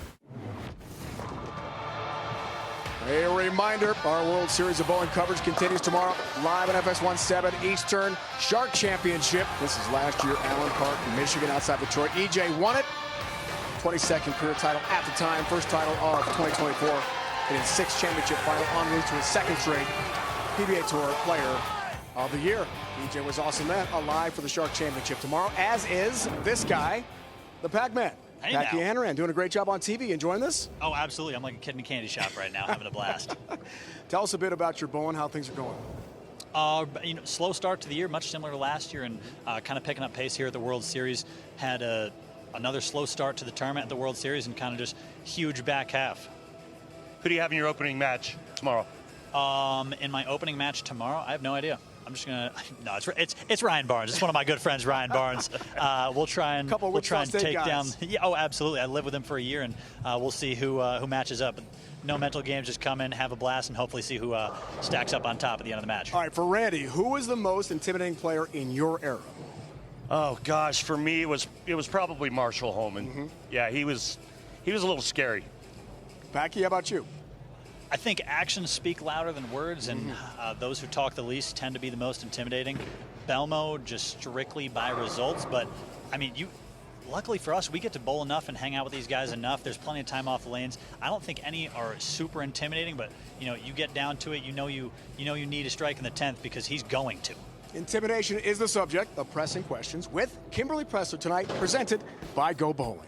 A reminder, our World Series of Bowling coverage continues tomorrow, live on FS1 7 Eastern Shark Championship. This is last year, Allen Park, Michigan, outside Detroit. EJ won it. 22nd career title at the time, first title of 2024. In his 6th championship final, en route to his 2nd straight PBA Tour Player of the Year. EJ was awesome then, alive for the Shark Championship tomorrow, as is this guy, the Pac-Man. Hey Packy now. Hanrahan, doing a great job on TV. Enjoying this? Oh, absolutely. I'm like a kid in a candy shop right now, having a blast. Tell us a bit about your bowling, how things are going. Slow start to the year, much similar to last year, and kind of picking up pace here at the World Series. Had another slow start to the tournament at the World Series, and kind of just huge back half. Who do you have in your opening match tomorrow? In my opening match tomorrow, I have no idea. I'm just gonna. No, it's Ryan Barnes. It's one of my good friends, Ryan Barnes. We'll try and take down. Yeah, oh, absolutely. I lived with him for a year, and we'll see who matches up. No mental games. Just come in, have a blast, and hopefully see who stacks up on top at the end of the match. All right, for Randy, who was the most intimidating player in your era? Oh gosh, for me it was probably Marshall Holman. Mm-hmm. Yeah, he was a little scary. Packy, how about you? I think actions speak louder than words, and those who talk the least tend to be the most intimidating. Belmo just strictly by results, but I mean, luckily for us, we get to bowl enough and hang out with these guys enough. There's plenty of time off the lanes. I don't think any are super intimidating, but you get down to it, you know you need a strike in the 10th because he's going to. Intimidation is the subject of Pressing Questions with Kimberly Pressler tonight, presented by Go Bowling.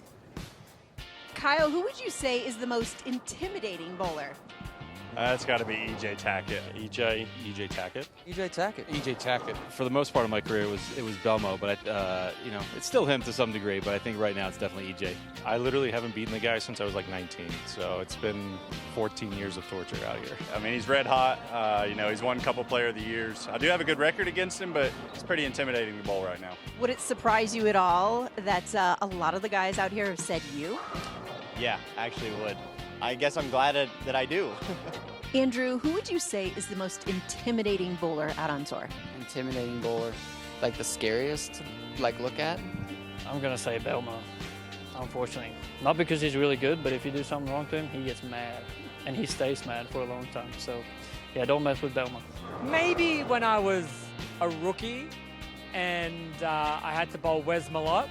Kyle, who would you say is the most intimidating bowler? It's got to be EJ Tackett. EJ Tackett. EJ Tackett. EJ Tackett. For the most part of my career, it was Belmo, but it's still him to some degree. But I think right now it's definitely EJ. I literally haven't beaten the guy since I was like 19, so it's been 14 years of torture out here. I mean, he's red hot. He's won a couple Player of the Years. I do have a good record against him, but it's pretty intimidating to bowl right now. Would it surprise you at all that a lot of the guys out here have said you? Yeah, actually would. I guess I'm glad that I do. Andrew, who would you say is the most intimidating bowler out on tour? Intimidating bowler, like the scariest to look at? I'm going to say Belmo, unfortunately. Not because he's really good, but if you do something wrong to him, he gets mad. And he stays mad for a long time. So, yeah, don't mess with Belmo. Maybe when I was a rookie and I had to bowl Wes Malott.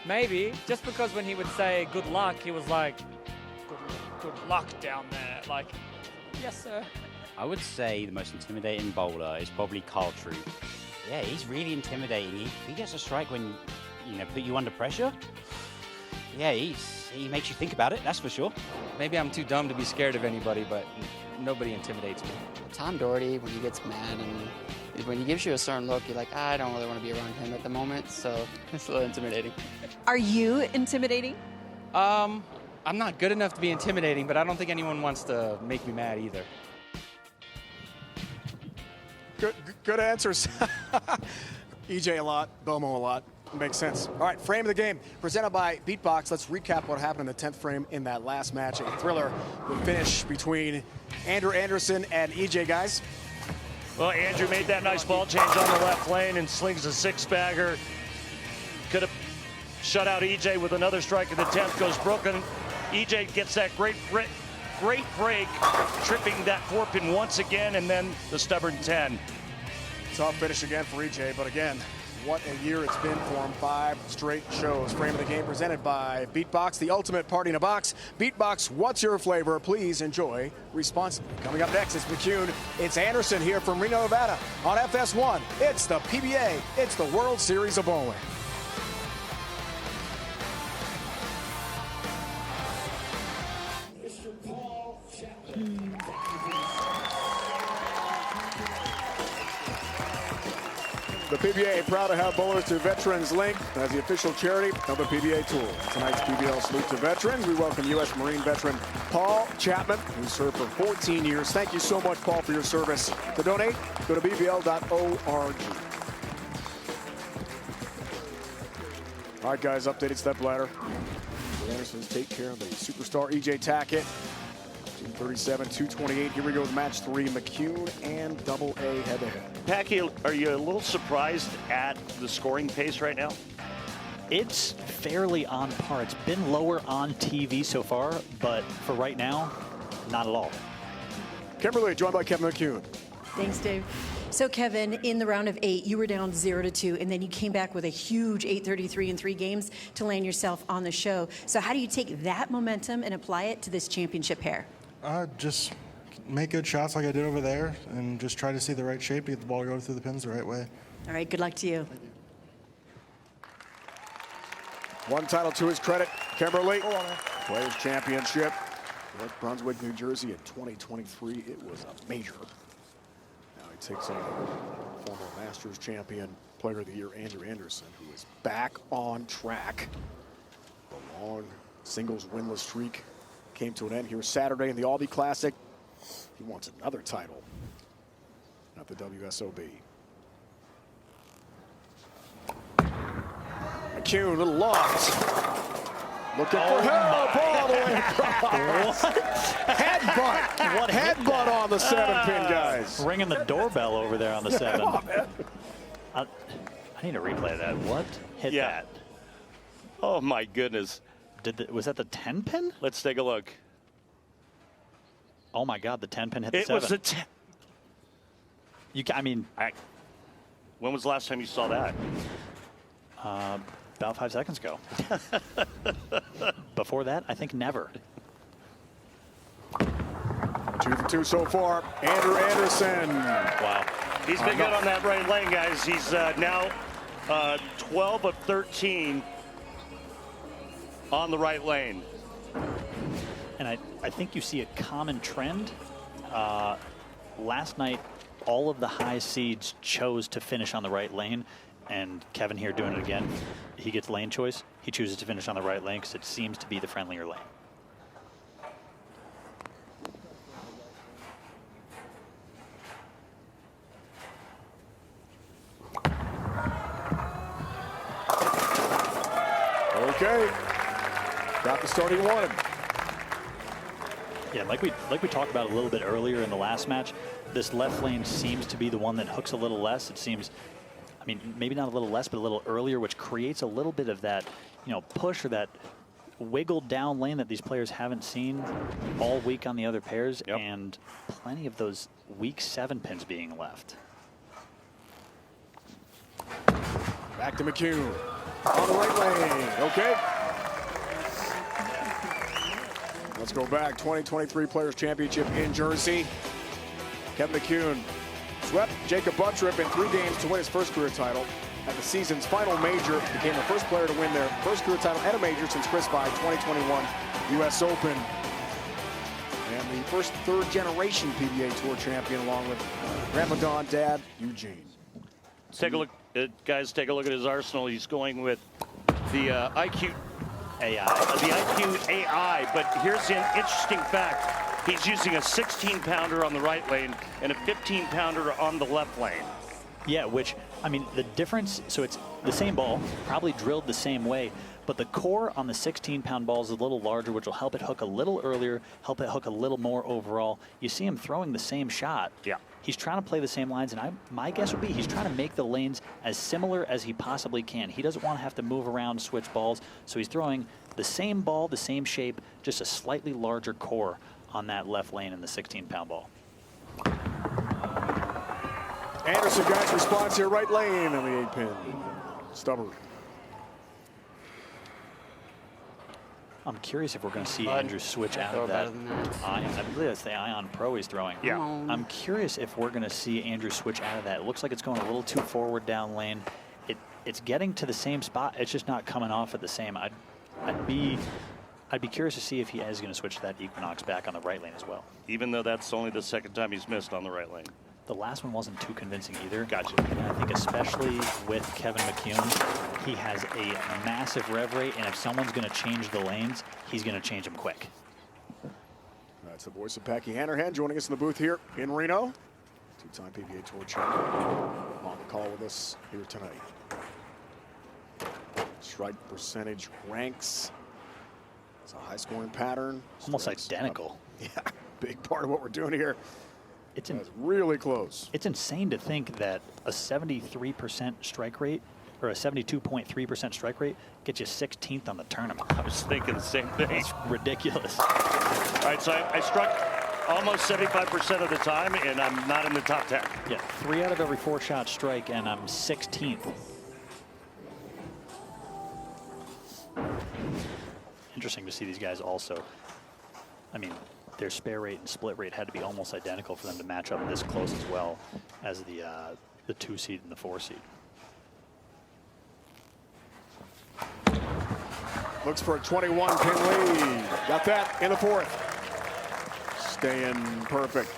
Maybe. Just because when he would say good luck, he was like, good luck down there. Like, yes, sir. I would say the most intimidating bowler is probably Carl Troop. Yeah, he's really intimidating. He gets a strike when, put you under pressure. Yeah, he makes you think about it, that's for sure. Maybe I'm too dumb to be scared of anybody, but nobody intimidates me. Tom Doherty, when he gets mad and when he gives you a certain look, you're like, I don't really want to be around him at the moment, so it's a little intimidating. Are you intimidating? I'm not good enough to be intimidating, but I don't think anyone wants to make me mad either. Good answers. EJ a lot, Belmo a lot. Makes sense. All right, frame of the game presented by Beatbox. Let's recap what happened in the 10th frame in that last match. A thriller would finish between Andrew Anderson and EJ, guys. Well, Andrew made that nice ball change on the left lane and slings a six-bagger. Could have shut out EJ with another strike in the 10th. Goes broken. EJ gets that great break, tripping that 4-pin once again, and then the stubborn 10. Tough finish again for EJ, but again, what a year it's been for him. 5 straight shows. Frame of the game presented by Beatbox, the ultimate party in a box. Beatbox, what's your flavor? Please enjoy responsibly. Coming up next is McCune. It's Anderson here from Reno, Nevada on FS1. It's the PBA. It's the World Series of Bowling. The PBA proud to have Bowlers to Veterans linked as the official charity of the PBA Tour. Tonight's PBL Salute to Veterans. We welcome U.S. Marine veteran Paul Chapman, who served for 14 years. Thank you so much, Paul, for your service. To donate, go to bbl.org. All right, guys, updated Stepladder. Anderson's take care of the superstar EJ Tackett. 237, 228. Here we go with match 3. McCune and Double A head-to-head. Packy, are you a little surprised at the scoring pace right now? It's fairly on par. It's been lower on TV so far, but for right now, not at all. Kimberly, joined by Kevin McCune. Thanks, Dave. So, Kevin, in the round of 8, you were down 0-2, and then you came back with a huge 833 in 3 games to land yourself on the show. So how do you take that momentum and apply it to this championship pair? Just make good shots like I did over there and just try to see the right shape to get the ball to go through the pins the right way. All right, good luck to you. One title to his credit, Kimberly. Players Championship, North Brunswick, New Jersey in 2023. It was a major. Now he takes on former Masters champion, Player of the Year, Andrew Anderson, who is back on track. The long singles winless streak came to an end here Saturday in the Albee Classic. He wants another title at the WSOB. McCune, a little loft. Looking for help all the way across. Headbutt. Headbutt on the 7-pin, guys. Ringing the doorbell over there on the 7. I need to replay that. What hit that? Oh, my goodness. Was that the 10-pin? Let's take a look. Oh, my God, the 10-pin hit the 7. It was the 10. When was the last time you saw that? About 5 seconds ago. Before that, I think never. 2 for 2 so far. Andrew Anderson. Wow. He's been good on that right lane, guys. He's now 12 of 13 on the right lane. And I think you see a common trend. Last night, all of the high seeds chose to finish on the right lane. And Kevin here doing it again. He gets lane choice. He chooses to finish on the right lane because it seems to be the friendlier lane. Okay. Got the starting one. Yeah, like we talked about a little bit earlier in the last match, this left lane seems to be the one that hooks a little less. It seems, I mean, maybe not a little less, but a little earlier, which creates a little bit of that, push or that wiggled down lane that these players haven't seen all week on the other pairs, and plenty of those weak 7 pins being left. Back to McCune on the right lane. Okay. Let's go back. 2023 Players Championship in Jersey. Kevin McCune swept Jacob Buttrip in 3 games to win his first career title. At the season's final major, became the first player to win their first career title at a major since Chris By 2021 U.S. Open. And the first 3rd-generation PBA Tour champion, along with Ramadan dad, Eugene. Take a look, guys, take a look at his arsenal. He's going with the IQ AI. The IQ AI, but here's an interesting fact. He's using a 16-pounder on the right lane and a 15-pounder on the left lane. Yeah, which, I mean, the difference, so it's the same ball, probably drilled the same way, but the core on the 16-pound ball is a little larger, which will help it hook a little earlier, help it hook a little more overall. You see him throwing the same shot. Yeah. He's trying to play the same lines, and my guess would be he's trying to make the lanes as similar as he possibly can. He doesn't want to have to move around, switch balls, so he's throwing the same ball, the same shape, just a slightly larger core on that left lane in the 16-pound ball. Anderson, guys, response here, right lane on the 8-pin. Stubborn. I'm curious if we're going to see Andrew switch out of that ion. I believe that's the Ion Pro he's throwing. Yeah. I'm curious if we're going to see Andrew switch out of that. It looks like it's going a little too forward down lane. It's getting to the same spot. It's just not coming off at the same. I'd be curious to see if he is going to switch that Equinox back on the right lane as well. Even though that's only the second time he's missed on the right lane. The last one wasn't too convincing either. Gotcha. And I think especially with Kevin McCune, he has a massive rev rate, and if someone's going to change the lanes, he's going to change them quick. That's the voice of Packy Hanrahan joining us in the booth here in Reno. Two-time PBA Tour champion on the call with us here tonight. Strike percentage ranks. It's a high-scoring pattern. Almost identical. Yeah, big part of what we're doing here. It's really close. It's insane to think that a 73% strike rate or a 72.3% strike rate gets you 16th on the tournament. I was thinking the same thing. It's ridiculous. All right, so I struck almost 75% of the time, and I'm not in the top 10. Yeah, 3 out of every 4 shots strike, and I'm 16th. Interesting to see these guys also. I mean, their spare rate and split rate had to be almost identical for them to match up this close as well as the 2 seed and the 4 seed. Looks for a 21-pin lead. Got that in the 4th. Staying perfect.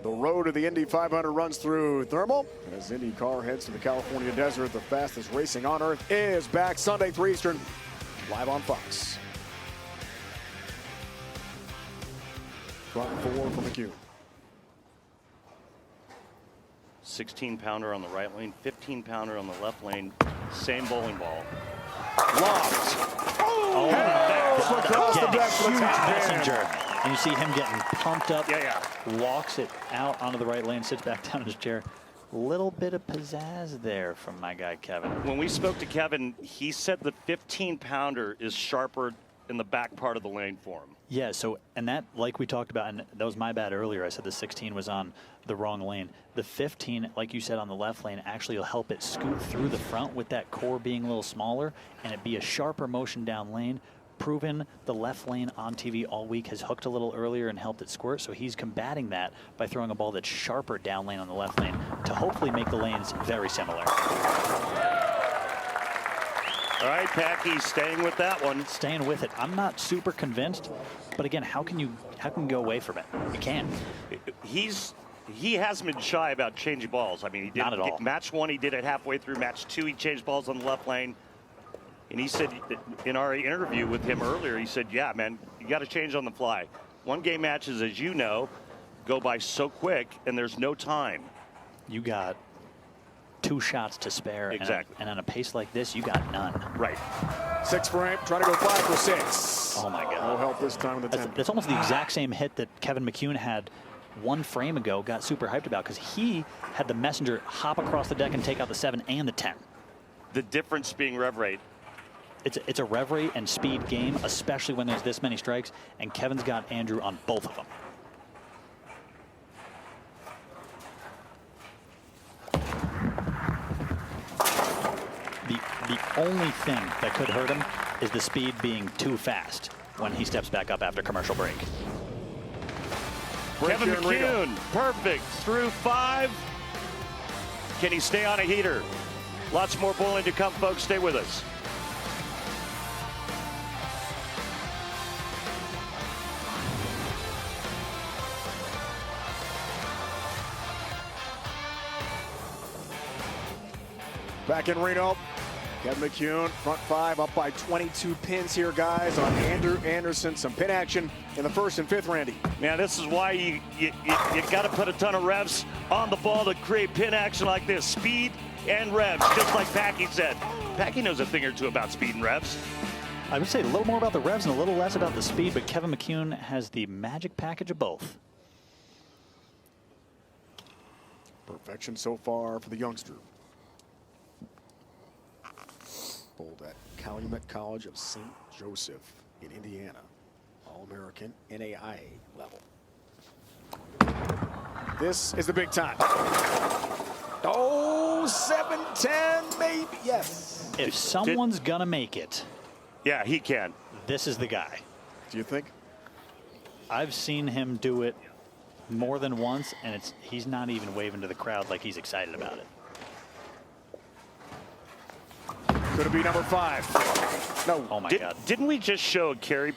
The road to the Indy 500 runs through Thermal as IndyCar heads to the California desert. The fastest racing on earth is back Sunday, 3 Eastern, live on Fox. Front 4 for McCune. 16-pounder on the right lane, 15-pounder on the left lane. Same bowling ball. Lobbed. Oh, across the deck for the huge top messenger. And you see him getting pumped up. Yeah. Walks it out onto the right lane, sits back down in his chair. Little bit of pizzazz there from my guy Kevin. When we spoke to Kevin, he said the 15-pounder is sharper in the back part of the lane for him. Yeah, so, and that, like we talked about, and that was my bad earlier. I said the 16 was on the wrong lane. The 15, like you said, on the left lane, actually will help it scoot through the front with that core being a little smaller, and it be a sharper motion down lane. Proven the left lane on TV all week has hooked a little earlier and helped it squirt, so he's combating that by throwing a ball that's sharper down lane on the left lane to hopefully make the lanes very similar. All right, Packy, staying with that one. Staying with it. I'm not super convinced, but again, how can you go away from it? You can't. He hasn't been shy about changing balls. I mean, he did. Not at all. Match 1, he did it halfway through. Match 2, he changed balls on the left lane. And he said in our interview with him earlier, he said, yeah, man, you got to change on the fly. One-game matches, as you know, go by so quick, and there's no time. You got 2 shots to spare. Exactly. And on a pace like this, you got none. Right. 6 for him, trying to go 5 for 6. Oh, my God. No help this time with the 10. That's almost the exact same hit that Kevin McCune had 1 frame ago, got super hyped about, because he had the messenger hop across the deck and take out the 7 and the 10. The difference being rev rate. It's a rev rate and speed game, especially when there's this many strikes, and Kevin's got Andrew on both of them. The only thing that could hurt him is the speed being too fast when he steps back up after commercial break. Kevin McCune, perfect, through 5. Can he stay on a heater? Lots more bowling to come, folks. Stay with us. Back in Reno Kevin McCune, front five, up by 22 pins here, guys, on Andrew Anderson. Some pin action in the first and fifth, Randy. Man, this is why you got to put a ton of revs on the ball to create pin action like this. Speed and revs, just like Packy said. Packy knows a thing or two about speed and revs. I would say a little more about the revs and a little less about the speed, but Kevin McCune has the magic package of both. Perfection so far for the youngster. Bowled at Calumet College of St. Joseph in Indiana. All-American NAIA level. This is the big time. Oh, 7-10, maybe, yes. If someone's gonna make it, yeah, he can. This is the guy. Do you think? I've seen him do it more than once, and he's not even waving to the crowd like he's excited about it. Could it be number 5? No. Oh my God. Didn't we just show a carry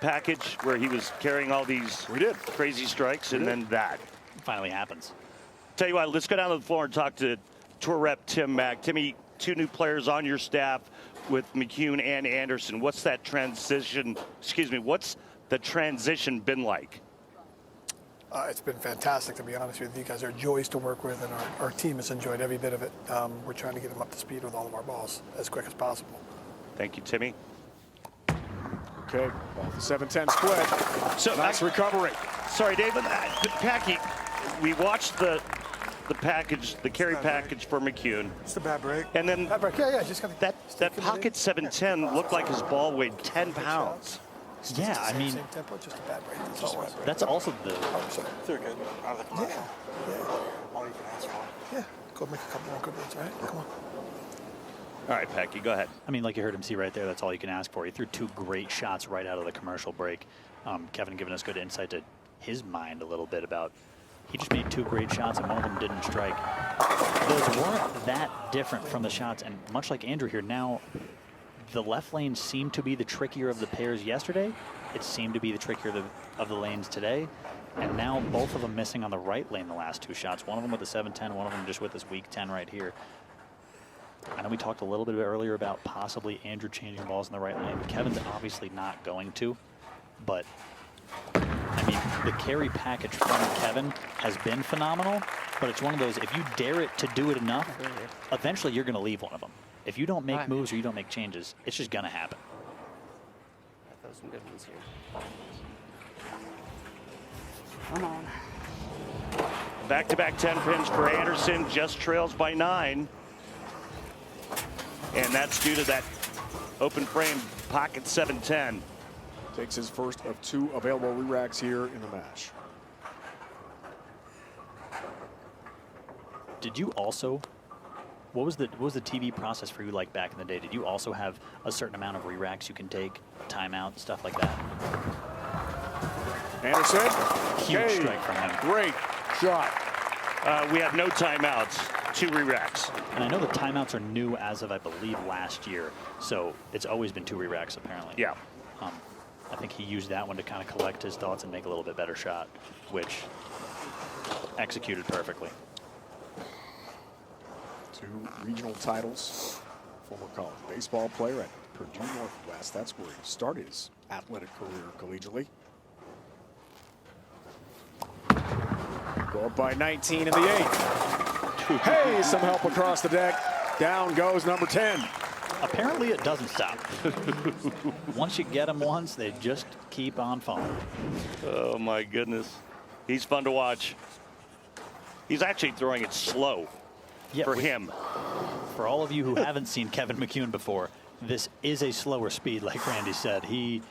package where he was carrying all these crazy strikes, and then that finally happens? Tell you what, let's go down to the floor and talk to Tour Rep Tim Mack. Timmy, 2 new players on your staff with McCune and Anderson. What's that transition, what's the transition been like? It's been fantastic, to be honest with you. You guys are joys to work with, and our team has enjoyed every bit of it. We're trying to get them up to speed with all of our balls as quick as possible. Thank you, Timmy. Okay, well, the 7-10 split. So nice recovery. Sorry, David. Packy, we watched the package, the carry package for McCune. It's a bad break. And then bad break. Yeah, just got that pocket 7-10 looked like his ball weighed 10 pounds. Yeah, I mean, same tempo, just a bad break. that's also the. They're good. Out of the corner. Yeah. All you can ask for. Yeah. Go make a couple more good ones, all right? Come on. All right, Packy, go ahead. I mean, like you heard him see right there, that's all you can ask for. He threw 2 great shots right out of the commercial break. Kevin giving us good insight to his mind a little bit about he just made 2 great shots and one of them didn't strike. Those weren't that different from the shots, and much like Andrew here, now the left lane seemed to be the trickier of the pairs yesterday. It seemed to be the trickier of the lanes today. And now both of them missing on the right lane the last 2 shots. One of them with the 7-10, one of them just with this weak 10 right here. I know we talked a little bit earlier about possibly Andrew changing balls in the right lane. Kevin's obviously not going to, but I mean, the carry package from Kevin has been phenomenal, but it's one of those, if you dare it to do it enough, eventually you're going to leave one of them. If you don't make moves or you don't make changes, it's just going to happen. That was some good ones here. Come on. Back-to-back 10 pins for Anderson, just trails by 9. And that's due to that open frame pocket 7-10. Takes his first of 2 available re-racks here in the match. Did you also, what was the TV process for you like back in the day? Did you also have a certain amount of re-racks you can take, timeout, stuff like that? Anderson. Huge strike from him. Great shot. We have no timeouts, 2 re-racks. And I know the timeouts are new as of, I believe, last year. So it's always been 2 re-racks, apparently. Yeah. I think he used that one to kind of collect his thoughts and make a little bit better shot, which executed perfectly. 2 regional titles. Former college baseball player at Purdue Northwest. That's where he started his athletic career collegiately. Go up by 19 in the 8th. Hey, some help across the deck. Down goes number 10. Apparently it doesn't stop. Once you get them once, they just keep on falling. Oh my goodness. He's fun to watch. He's actually throwing it slow for him. For all of you who haven't seen Kevin McCune before, this is a slower speed, like Randy said. He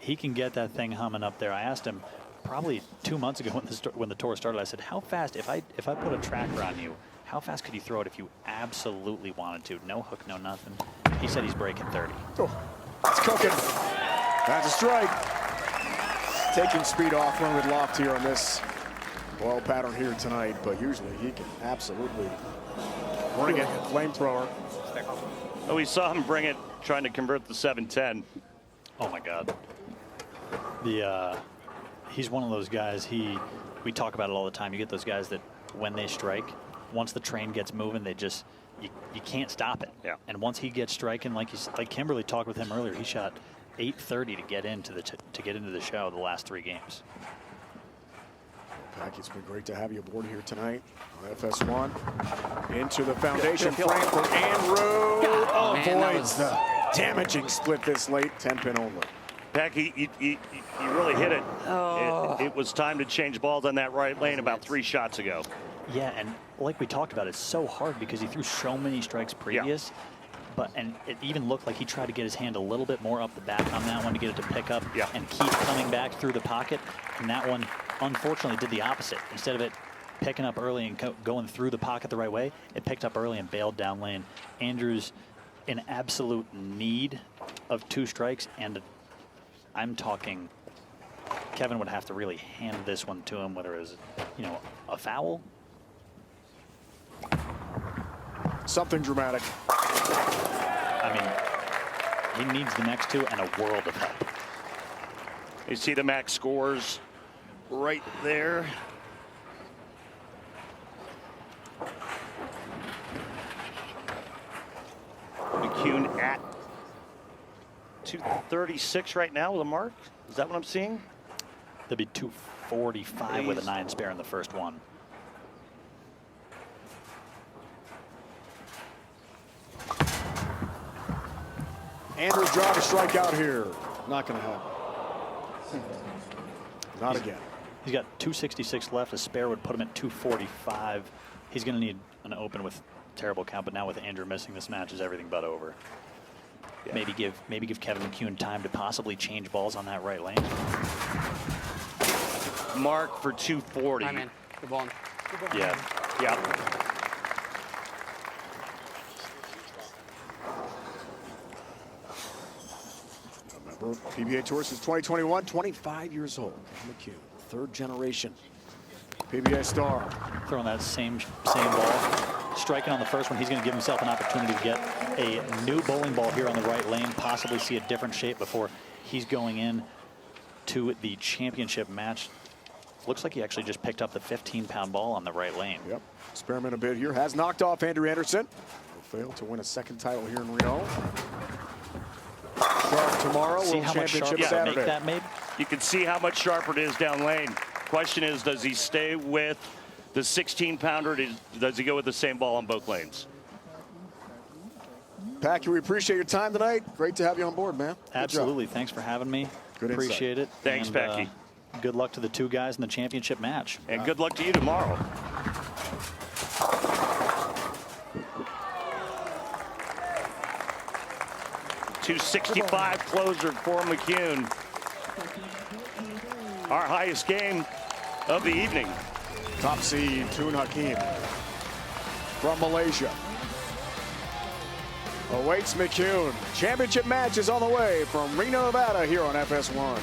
can get that thing humming up there. I asked him probably 2 months ago when the tour started, I said, how fast, if I put a tracker on you, how fast could you throw it if you absolutely wanted to? No hook, no nothing. He said he's breaking 30. Oh, it's cooking. That's a strike. Taking speed off limited loft here on this ball pattern here tonight, but usually he can absolutely bring it. Flamethrower. Oh, we saw him bring it, trying to convert the 7-10. Oh my God. He's one of those guys. We talk about it all the time. You get those guys that when they strike, once the train gets moving, you can't stop it. Yeah. And once he gets striking, like Kimberly talked with him earlier, he shot 830 to get into the show the last 3 games. Pack, it's been great to have you aboard here tonight on FS1. Into the foundation frame for Andrew. Avoids the damaging split this late, 10-pin only. Pack, he really hit it. It was time to change balls on that right lane about 3 shots ago. Yeah, and like we talked about, it's so hard because he threw so many strikes previous. And it even looked like he tried to get his hand a little bit more up the back on that one to get it to pick up and keep coming back through the pocket. And that one, unfortunately, did the opposite. Instead of it picking up early and going through the pocket the right way, it picked up early and bailed down lane. Andrew's in absolute need of 2 strikes, and I'm talking Kevin would have to really hand this one to him, whether it was, a foul. Something dramatic. I mean, he needs the next 2 and a world of help. You see the max scores right there. McCune at 236 right now with a mark. Is that what I'm seeing? There'll be 245 with a 9 spare in the first one. Andrew's job to strike out here. Not going to happen. Not again. He's got 266 left. A spare would put him at 245. He's going to need an open with terrible count, but now with Andrew missing, this match is everything but over. Yeah. Maybe give Kevin McCune time to possibly change balls on that right lane. Mark for 240. Hi, man. Good ball. Yeah. Yeah. Remember, PBA Tour since 2021, 25 years old. McCune, 3rd generation PBA star. Throwing that same ball, striking on the first one. He's going to give himself an opportunity to get a new bowling ball here on the right lane, possibly see a different shape before he's going in to the championship match. Looks like he actually just picked up the 15-pound ball on the right lane. Yep. Experiment a bit here. Has knocked off Andrew Anderson. Will fail to win a 2nd title here in Reno. Sharp tomorrow. See World how much Championship sharper Saturday. make that made? You can see how much sharper it is down lane. Question is, does he stay with the 16-pounder? Does he go with the same ball on both lanes? Packy, we appreciate your time tonight. Great to have you on board, man. Absolutely. Thanks for having me. Good appreciate insight. it. Thanks, Packy. Good luck to the 2 guys in the championship match. And good luck to you tomorrow. .265 closer for McCune. Our highest game of the evening. Top seed, Tun Hakim from Malaysia. Awaits McCune. Championship match is on the way from Reno, Nevada here on FS1.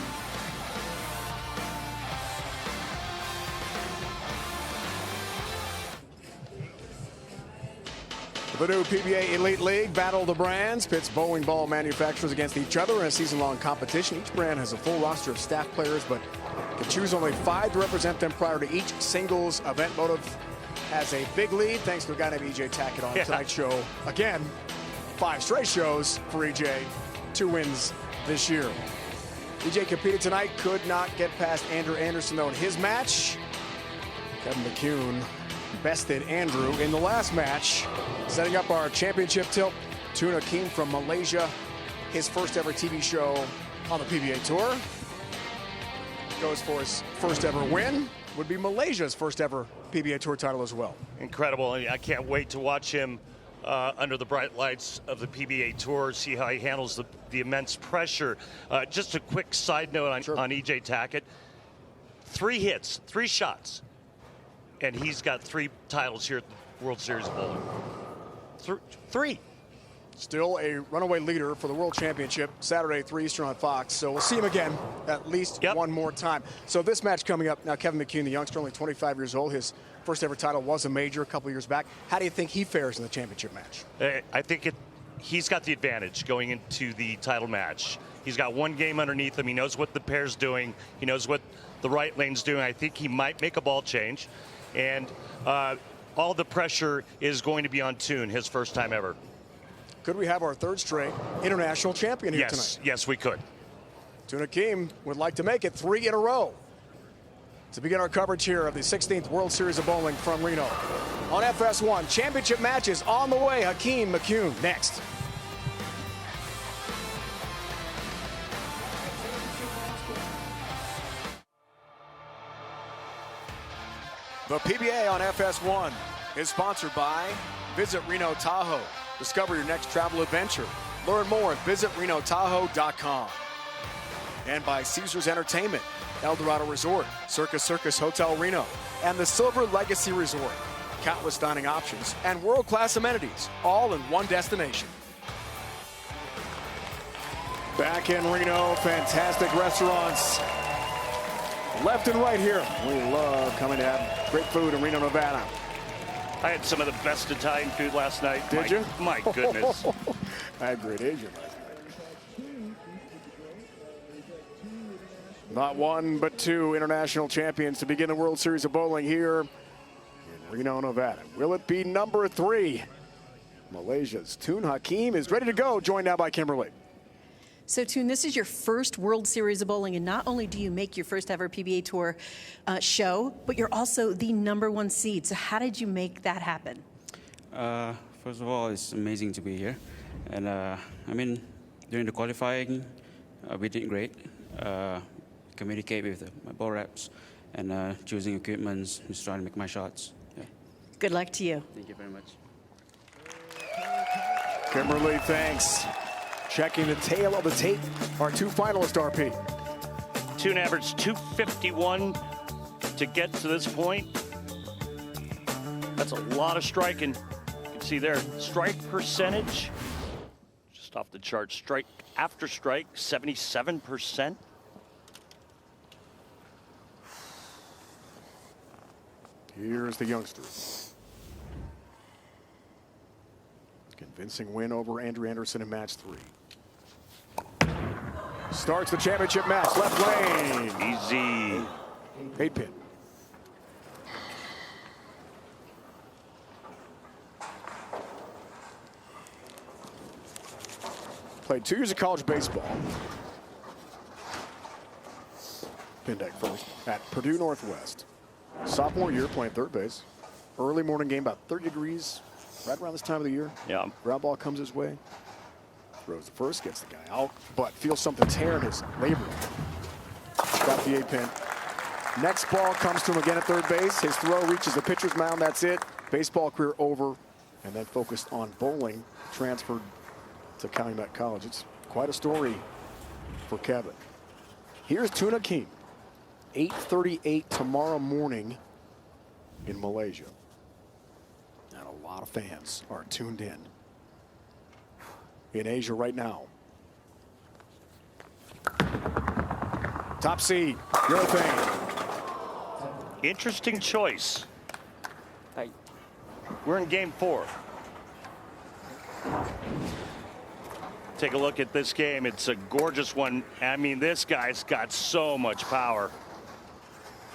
The new PBA Elite League Battle of the Brands pits bowling ball manufacturers against each other in a season-long competition. Each brand has a full roster of staff players, but can choose only 5 to represent them prior to each singles event. Motive has a big lead thanks to a guy named EJ Tackett on tonight's show. Again, 5 straight shows for EJ, 2 wins this year. EJ competed tonight, could not get past Andrew Anderson though in his match. Kevin McCune bested Andrew in the last match. Setting up our championship tilt, Tun Hakim from Malaysia, his first ever TV show on the PBA Tour. Goes for his first ever win. Would be Malaysia's first ever PBA Tour title as well. Incredible. I can't wait to watch him under the bright lights of the PBA Tour, see how he handles the immense pressure. Just a quick side note on EJ Tackett. 3 hits, 3 shots, and he's got 3 titles here at the World Series of Bowling. 3. Still a runaway leader for the World Championship, Saturday, 3 Eastern on Fox. So we'll see him again at least one more time. So this match coming up, now Kevin McCune, the youngster, only 25 years old. His first ever title was a major a couple years back. How do you think he fares in the championship match? I think he's got the advantage going into the title match. He's got 1 game underneath him. He knows what the pair's doing. He knows what the right lane's doing. I think he might make a ball change. And all the pressure is going to be on Tun, his first time ever. Could we have our third straight international champion here Yes, tonight? yes, we could. Tun Hakim would like to make it 3 in a row. To begin our coverage here of the 16th World Series of Bowling from Reno. On FS1, championship matches on the way. Hakim, McCune, next. The PBA on FS1 is sponsored by Visit Reno Tahoe. Discover your next travel adventure. Learn more at visitRenoTahoe.com. And by Caesars Entertainment, El Dorado Resort, Circus Hotel Reno, and the Silver Legacy Resort. Countless dining options and world-class amenities, all in one destination. Back in Reno, fantastic restaurants. Left and right here. We love coming to have great food in Reno, Nevada. I had some of the best Italian food last night. Did you? My goodness. I had great Asian last night. Not one, but 2 international champions to begin the World Series of Bowling here in Reno, Nevada. Will it be number 3? Malaysia's Tun Hakim is ready to go, joined now by Kimberly. So, Tun, this is your first World Series of Bowling, and not only do you make your first ever PBA Tour show, but you're also the #1 seed. So how did you make that happen? First of all, it's amazing to be here. And I mean, during the qualifying, we did great. Communicate with my ball reps and choosing equipment, just trying to make my shots. Yeah. Good luck to you. Thank you very much. Kimberly, thanks. Checking the tail of the tape, our 2 finalists, RP. Tun averaged 251 to get to this point. That's a lot of striking. You can see there, strike percentage, just off the chart. Strike after strike, 77%. Here's the youngster. Convincing win over Andrew Anderson in match 3. Starts the championship match, left lane. Easy. 8-pin. Played 2 years of college baseball. Pin deck first at Purdue Northwest. Sophomore year playing third base. Early morning game, about 30 degrees, right around this time of the year. Yeah. Ground ball comes his way. Throws the first, gets the guy out, but feels something tearing his labrum. Got the 8-pin. Next ball comes to him again at third base. His throw reaches the pitcher's mound. That's it. Baseball career over, and then focused on bowling. Transferred to Calumet College. It's quite a story for Kevin. Here's Tun Hakim. 8:38 tomorrow morning in Malaysia. And a lot of fans are tuned in Asia right now. Top seed, your thing. Interesting choice. We're in game 4. Take a look at this game. It's a gorgeous one. I mean, this guy's got so much power.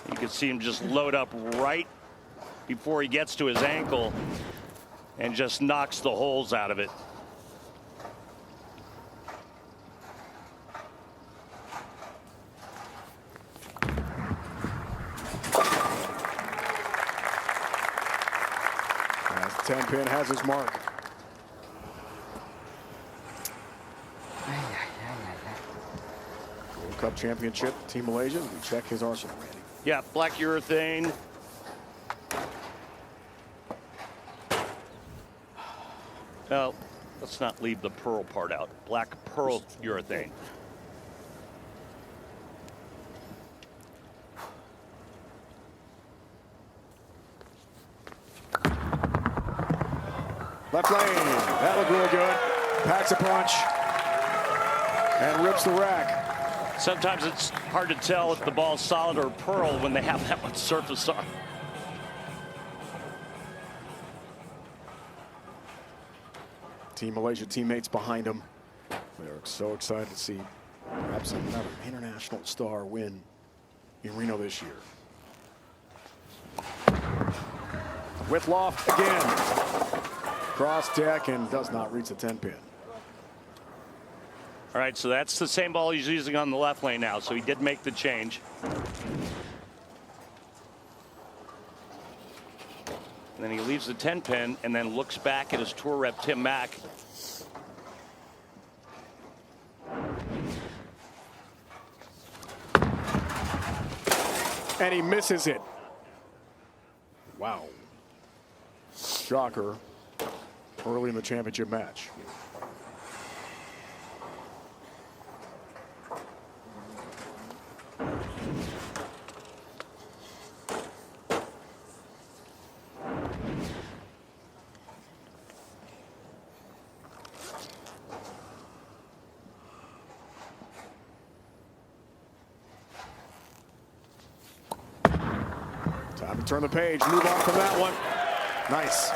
You can see him just load up right before he gets to his ankle and just knocks the holes out of it. As the 10-pin has his mark. World Cup Championship, Team Malaysia. We check his arsenal, Randy. Yeah, black urethane. Well, let's not leave the pearl part out. Black pearl urethane. Left lane. That looked really good. Packs a punch and rips the rack. Sometimes it's hard to tell if the ball's solid or pearl when they have that much surface on. Team Malaysia teammates behind him. They're so excited to see perhaps another international star win in Reno this year. with loft again. Cross deck and does not reach the 10 pin. All right, so that's the same ball he's using on the left lane now, so he did make the change. And then he leaves the 10 pin and then looks back at his tour rep, Tim Mack. And he misses it. Wow. Shocker early in the championship match. Time to turn the page, move on from that one. Nice.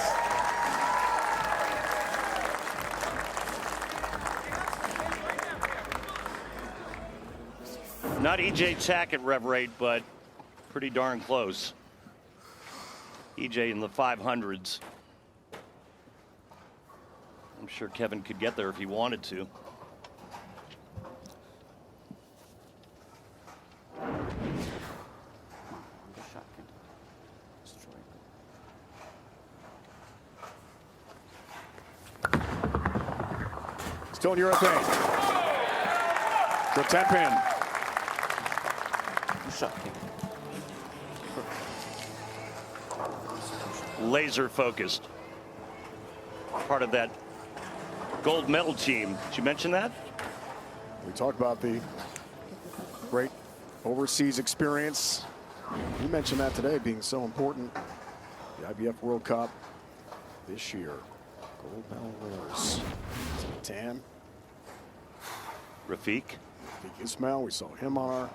Not EJ Tackett rev rate, but pretty darn close. EJ in the 500s. I'm sure Kevin could get there if he wanted to. Still in urethane. The 10 pin. Laser focused. Part of that gold medal team. Did you mention that? We talked about the great overseas experience. You mentioned that today being so important. The IBF World Cup this year. Gold medal winners. Tan. Rafiq Ismail, we saw him on our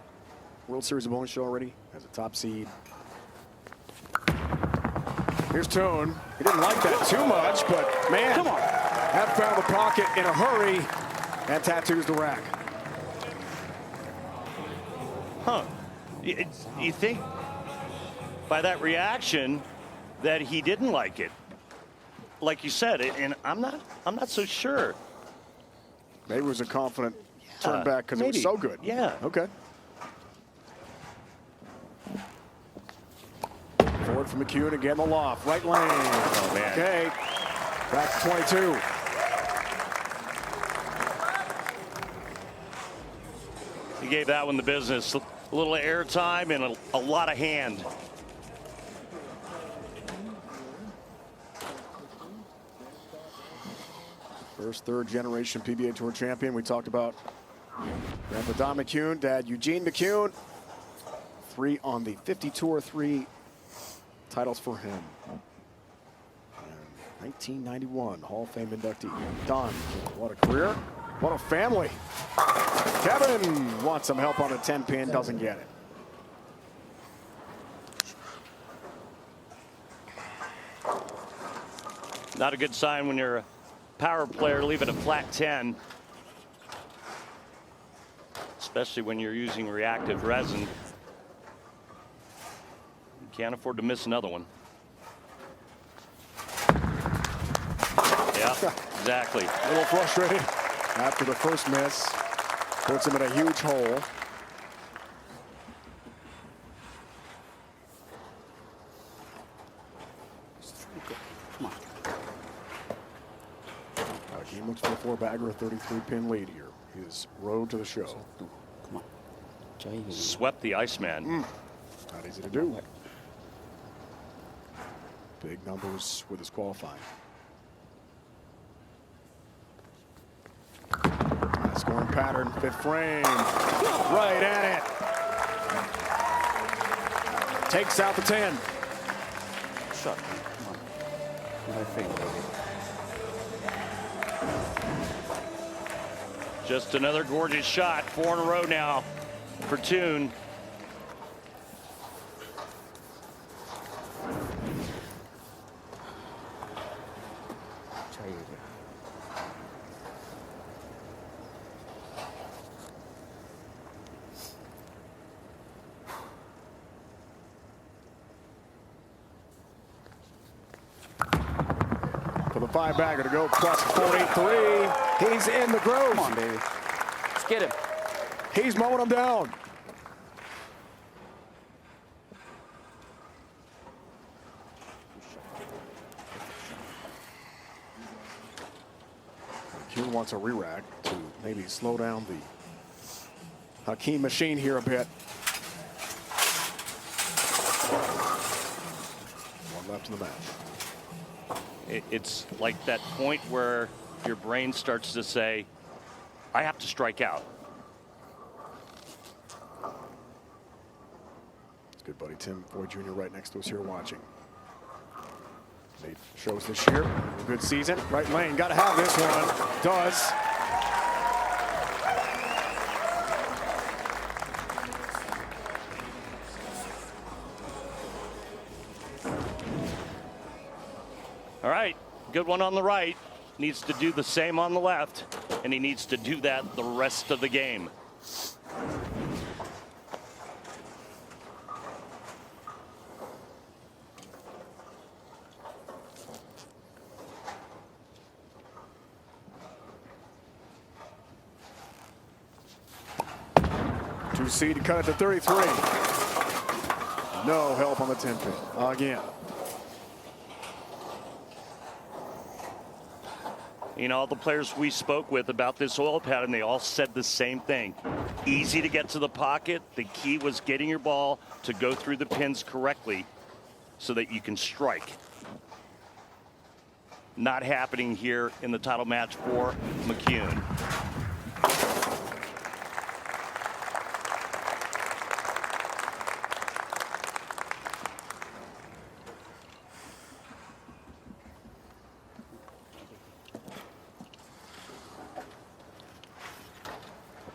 World Series of Bowling show already as a top seed. Here's Tun. He didn't like that too much, but man, come on. Have found the pocket in a hurry and tattoos the rack. Huh. You think by that reaction that he didn't like it? Like you said, and I'm not so sure. Maybe it was a confident turn back because it was so good. Yeah. Okay. Forward from McCune again, the loft, right lane. Oh, man. Okay. Back to 22. He gave that one the business. A little air time and a lot of hand. First, third generation PBA Tour champion. We talked about Grandpa Don McCune, Dad Eugene McCune. 3 on the 50 Tour, 3 titles for him. And 1991 Hall of Fame inductee. Don, what a career, what a family. Kevin wants some help on a 10 pin, doesn't get it. Not a good sign when you're a power player leaving a flat 10. Especially when you're using reactive resin. You can't afford to miss another one. Yeah, exactly. A little frustrated after the first miss. Puts him in a huge hole. Come on. Hakim looks for a 4-bagger, a 33-pin lead here. His road to the show. Come on. Swept the Iceman. Not easy to do. Big numbers with his qualifying. Scoring pattern, 5th frame. Right at it. Takes out the 10. Shot. Come on. No thing. Just another gorgeous shot. 4 in a row now for Tun. 35-bagger to go plus 43. He's in the groove. Come on, baby. Let's get him. He's mowing him down. McCune wants a re-rack to maybe slow down the Hakim machine here a bit. One left in the match. It's like that point where your brain starts to say, I have to strike out. It's good buddy Tim Boyd Jr. right next to us here watching. Nate shows this year, a good season. Right lane, got to have this one. Does. All right, good one on the right. Needs to do the same on the left, and he needs to do that the rest of the game. Two-C to cut it to 33. No help on the 10-pin again. You know, all the players we spoke with about this oil pattern, they all said the same thing. Easy to get to the pocket. The key was getting your ball to go through the pins correctly so that you can strike. Not happening here in the title match for McCune.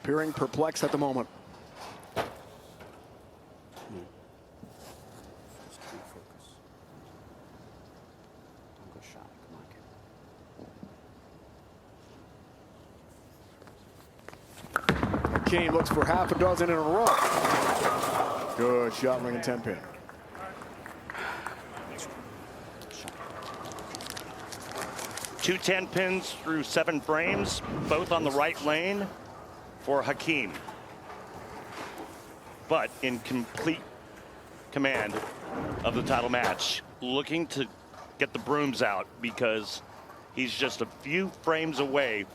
Appearing perplexed at the moment. McCune looks for half a dozen in a row. Good shot, ring and 10-pin. Two 10-pins through 7 frames, both on the right lane for Hakim. But in complete command of the title match, looking to get the brooms out because he's just a few frames away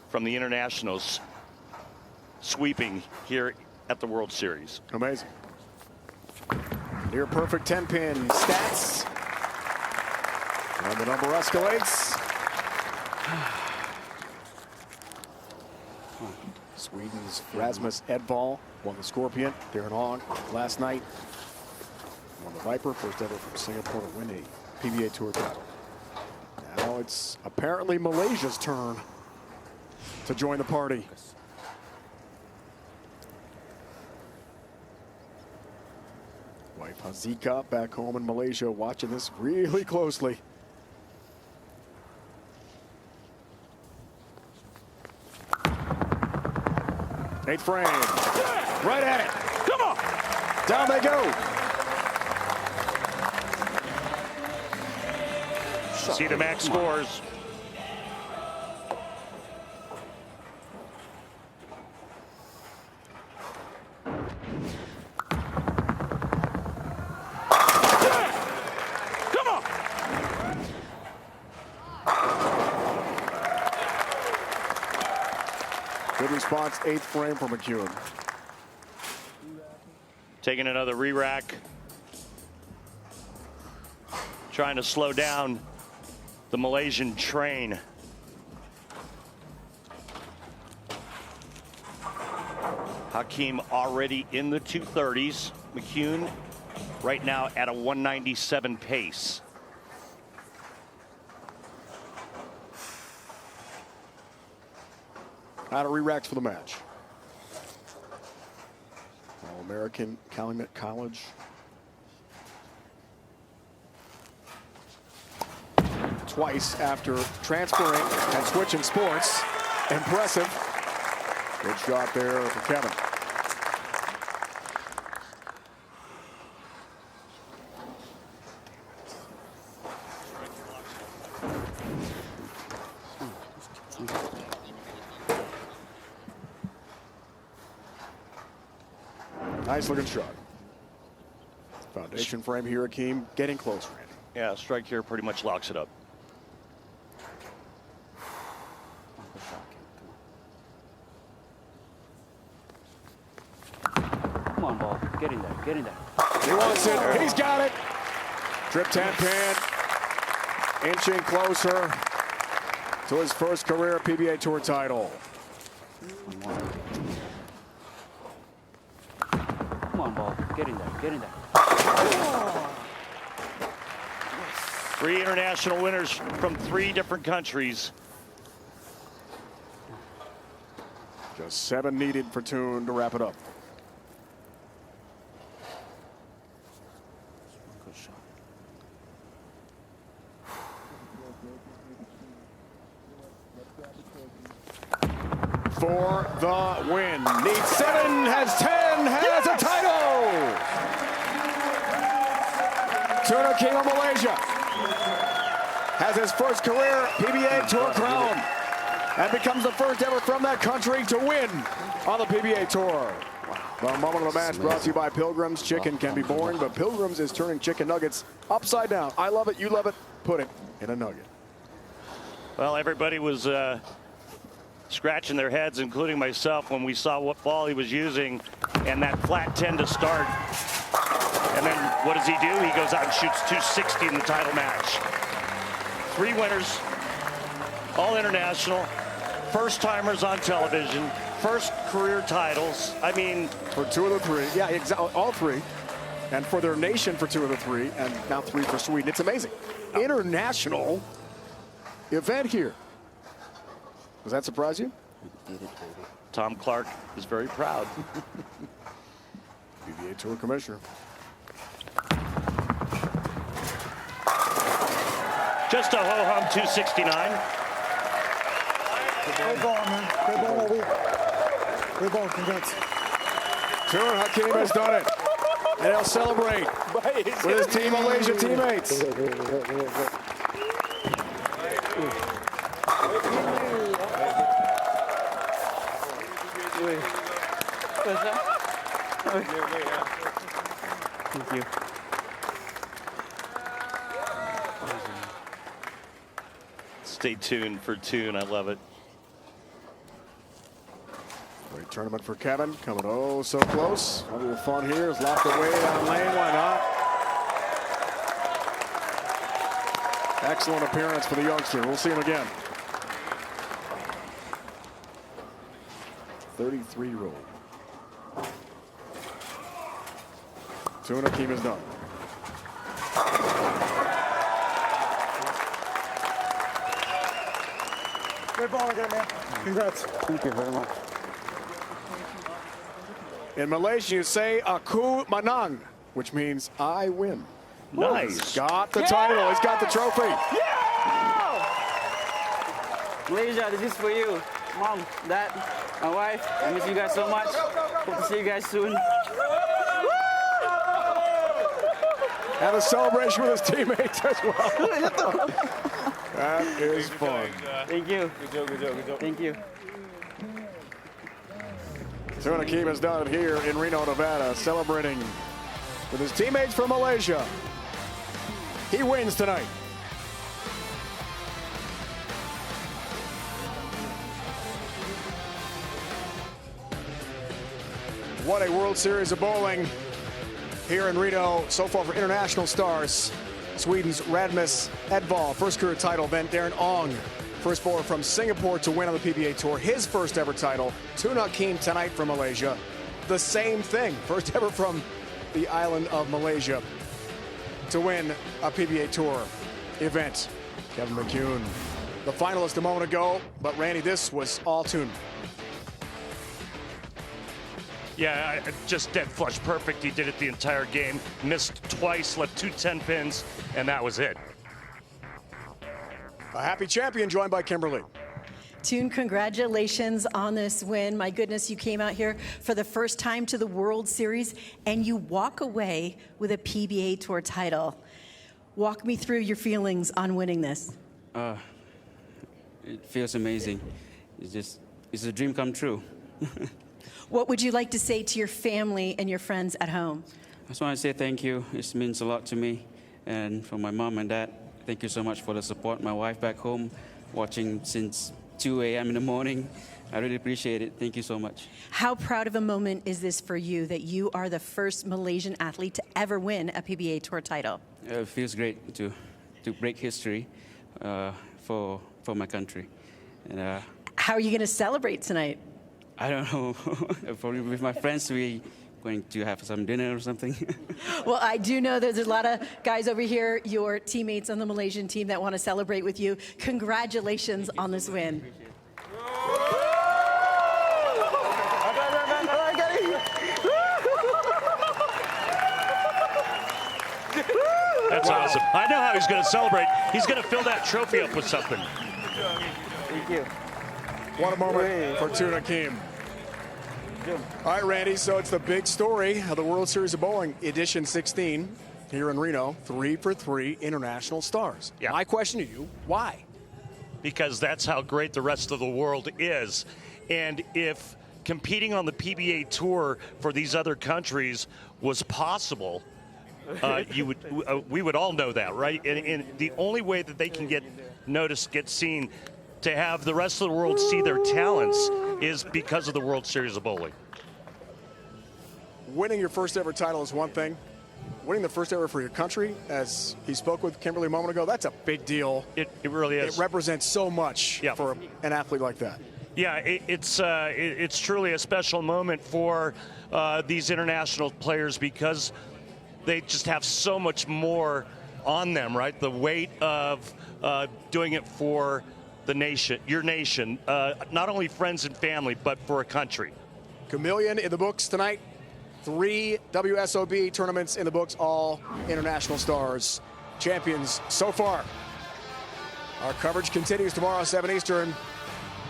from the internationals sweeping here at the World Series. Amazing. Near perfect 10-pin stats. And the number escalates. Sweden's Rasmus Edvall won the Scorpion. Darren Hogg last night won the Viper, first ever from Singapore to win a PBA Tour title. Now it's apparently Malaysia's turn to join the party. Wife Hazika back home in Malaysia watching this really closely. Eighth frame. Right at it. Come on. Down they go. See the max scores. Come on. Good response, 8th frame for McCune. Taking another re-rack. Trying to slow down the Malaysian train. Hakim already in the 230s. McCune right now at a 197 pace. Out of re-racks for the match. All-American Calumet College. Twice after transferring and switching sports. Impressive. Good shot there for Kevin. Nice looking shot. Foundation frame here, Hakim getting close, Randy. Yeah, strike here pretty much locks it up. Come on, ball. Get in there. Get in there. He wants it. He's got it. Trip 10 pin. Inching closer to his first career PBA Tour title. Come on, ball. Get in there. Get in there. 3 international winners from 3 different countries. Just 7 needed for Tun to wrap it up. For the win. Needs 7, has 10, has a title! Tun Hakim of Malaysia has his first career PBA Tour crown and becomes the first ever from that country to win on the PBA Tour. The moment of the match brought to you by Pilgrims. Chicken can be boring, but Pilgrims is turning chicken nuggets upside down. I love it, you love it, put it in a nugget. Well, everybody was scratching their heads, including myself, when we saw what ball he was using and that flat 10 to start. And then what does he do? He goes out and shoots 260 in the title match. 3 winners, all international, first timers on television, first career titles. I mean, for 2 of the 3, yeah, exactly, all 3, and for their nation for 2 of the 3, and now 3 for Sweden. It's amazing. International event here. Does that surprise you? Tom Clark is very proud. PBA Tour Commissioner. Just a ho-hum 269. Great ball, man. Great ball all week. Great ball, congrats. Tun Hakim has done it. And he'll celebrate with his Team Malaysia teammates. Thank you. Stay tuned for Tun. I love it. Great tournament for Kevin. Coming oh so close. A little fun here. Is locked away down lane. Why not? Excellent appearance for the youngster. We'll see him again. 33-year-old. Tun Hakim is done. Great ball again, man. Congrats. Thank you very much. In Malaysia, you say Aku Manang, which means I win. Nice. He's got the title. He's got the trophy. Malaysia, this is for you. Mom, Dad, my wife, I miss you guys so much. Hope to see you guys soon. And a celebration with his teammates as well. That is fun. Thank you. Good job, good job, good job. Thank you. Tun Hakim has done it here in Reno, Nevada, celebrating with his teammates from Malaysia. He wins tonight. What a World Series of bowling here in Reno so far for international stars. Sweden's Rasmus Edvall, first career title. Then Darren Ong, first bowler from Singapore to win on the PBA Tour, his first ever title. Tun Hakim tonight from Malaysia. The same thing, first ever from the island of Malaysia to win a PBA Tour event. Kevin McCune, the finalist a moment ago, but Randy, this was all Tun. Yeah, just dead flush perfect. He did it the entire game. Missed twice, left 2 10 pins, and that was it. A happy champion joined by Kimberly. Tun, congratulations on this win. My goodness, you came out here for the first time to the World Series, and you walk away with a PBA Tour title. Walk me through your feelings on winning this. It feels amazing. It's a dream come true. What would you like to say to your family and your friends at home? I just want to say thank you. It means a lot to me. And for my mom and dad, thank you so much for the support. My wife back home, watching since 2 a.m. in the morning. I really appreciate it. Thank you so much. How proud of a moment is this for you that you are the first Malaysian athlete to ever win a PBA Tour title? It feels great to break history for my country. And, how are you going to celebrate tonight? I don't know. Probably with my friends, we're going to have some dinner or something. Well, I do know there's a lot of guys over here, your teammates on the Malaysian team, that want to celebrate with you. Congratulations on this win. That's awesome. I know how he's going to celebrate. He's going to fill that trophy up with something. Thank you. What a moment for Tun Hakim. All right, Randy, so it's the big story of the World Series of Bowling, edition 16 here in Reno. 3 for 3 international stars. Yeah. My question to you, why? Because that's how great the rest of the world is. And if competing on the PBA Tour for these other countries was possible, we would all know that, right? And the only way that they can get noticed, get seen, to have the rest of the world see their talents is because of the World Series of Bowling. Winning your first ever title is one thing. Winning the first ever for your country, as he spoke with Kimberly a moment ago, that's a big deal. It really is. It represents so much for an athlete like that. Yeah, it's truly a special moment for these international players because they just have so much more on them, right? The weight of doing it for the nation, your nation, not only friends and family, but for a country. Chameleon in the books tonight. 3 WSOB tournaments in the books, all international stars. Champions so far. Our coverage continues tomorrow, 7 Eastern.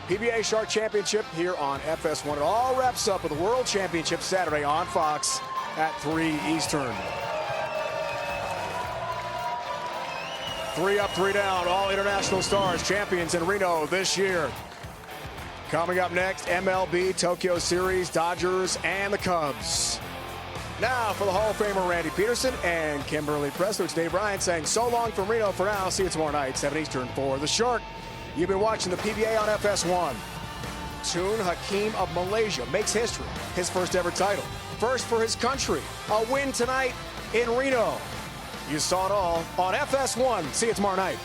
PBA Shark Championship here on FS1. It all wraps up with the World Championship Saturday on Fox at 3 Eastern. 3 up, 3 down, all international stars, champions in Reno this year. Coming up next, MLB, Tokyo Series, Dodgers, and the Cubs. Now for the Hall of Famer Randy Peterson and Kimberly Pressler. It's Dave Bryant saying so long from Reno for now. See you tomorrow night, 7 Eastern for The Shark. You've been watching the PBA on FS1. Tun Hakim of Malaysia makes history, his first ever title. First for his country, a win tonight in Reno. You saw it all on FS1. See you tomorrow night.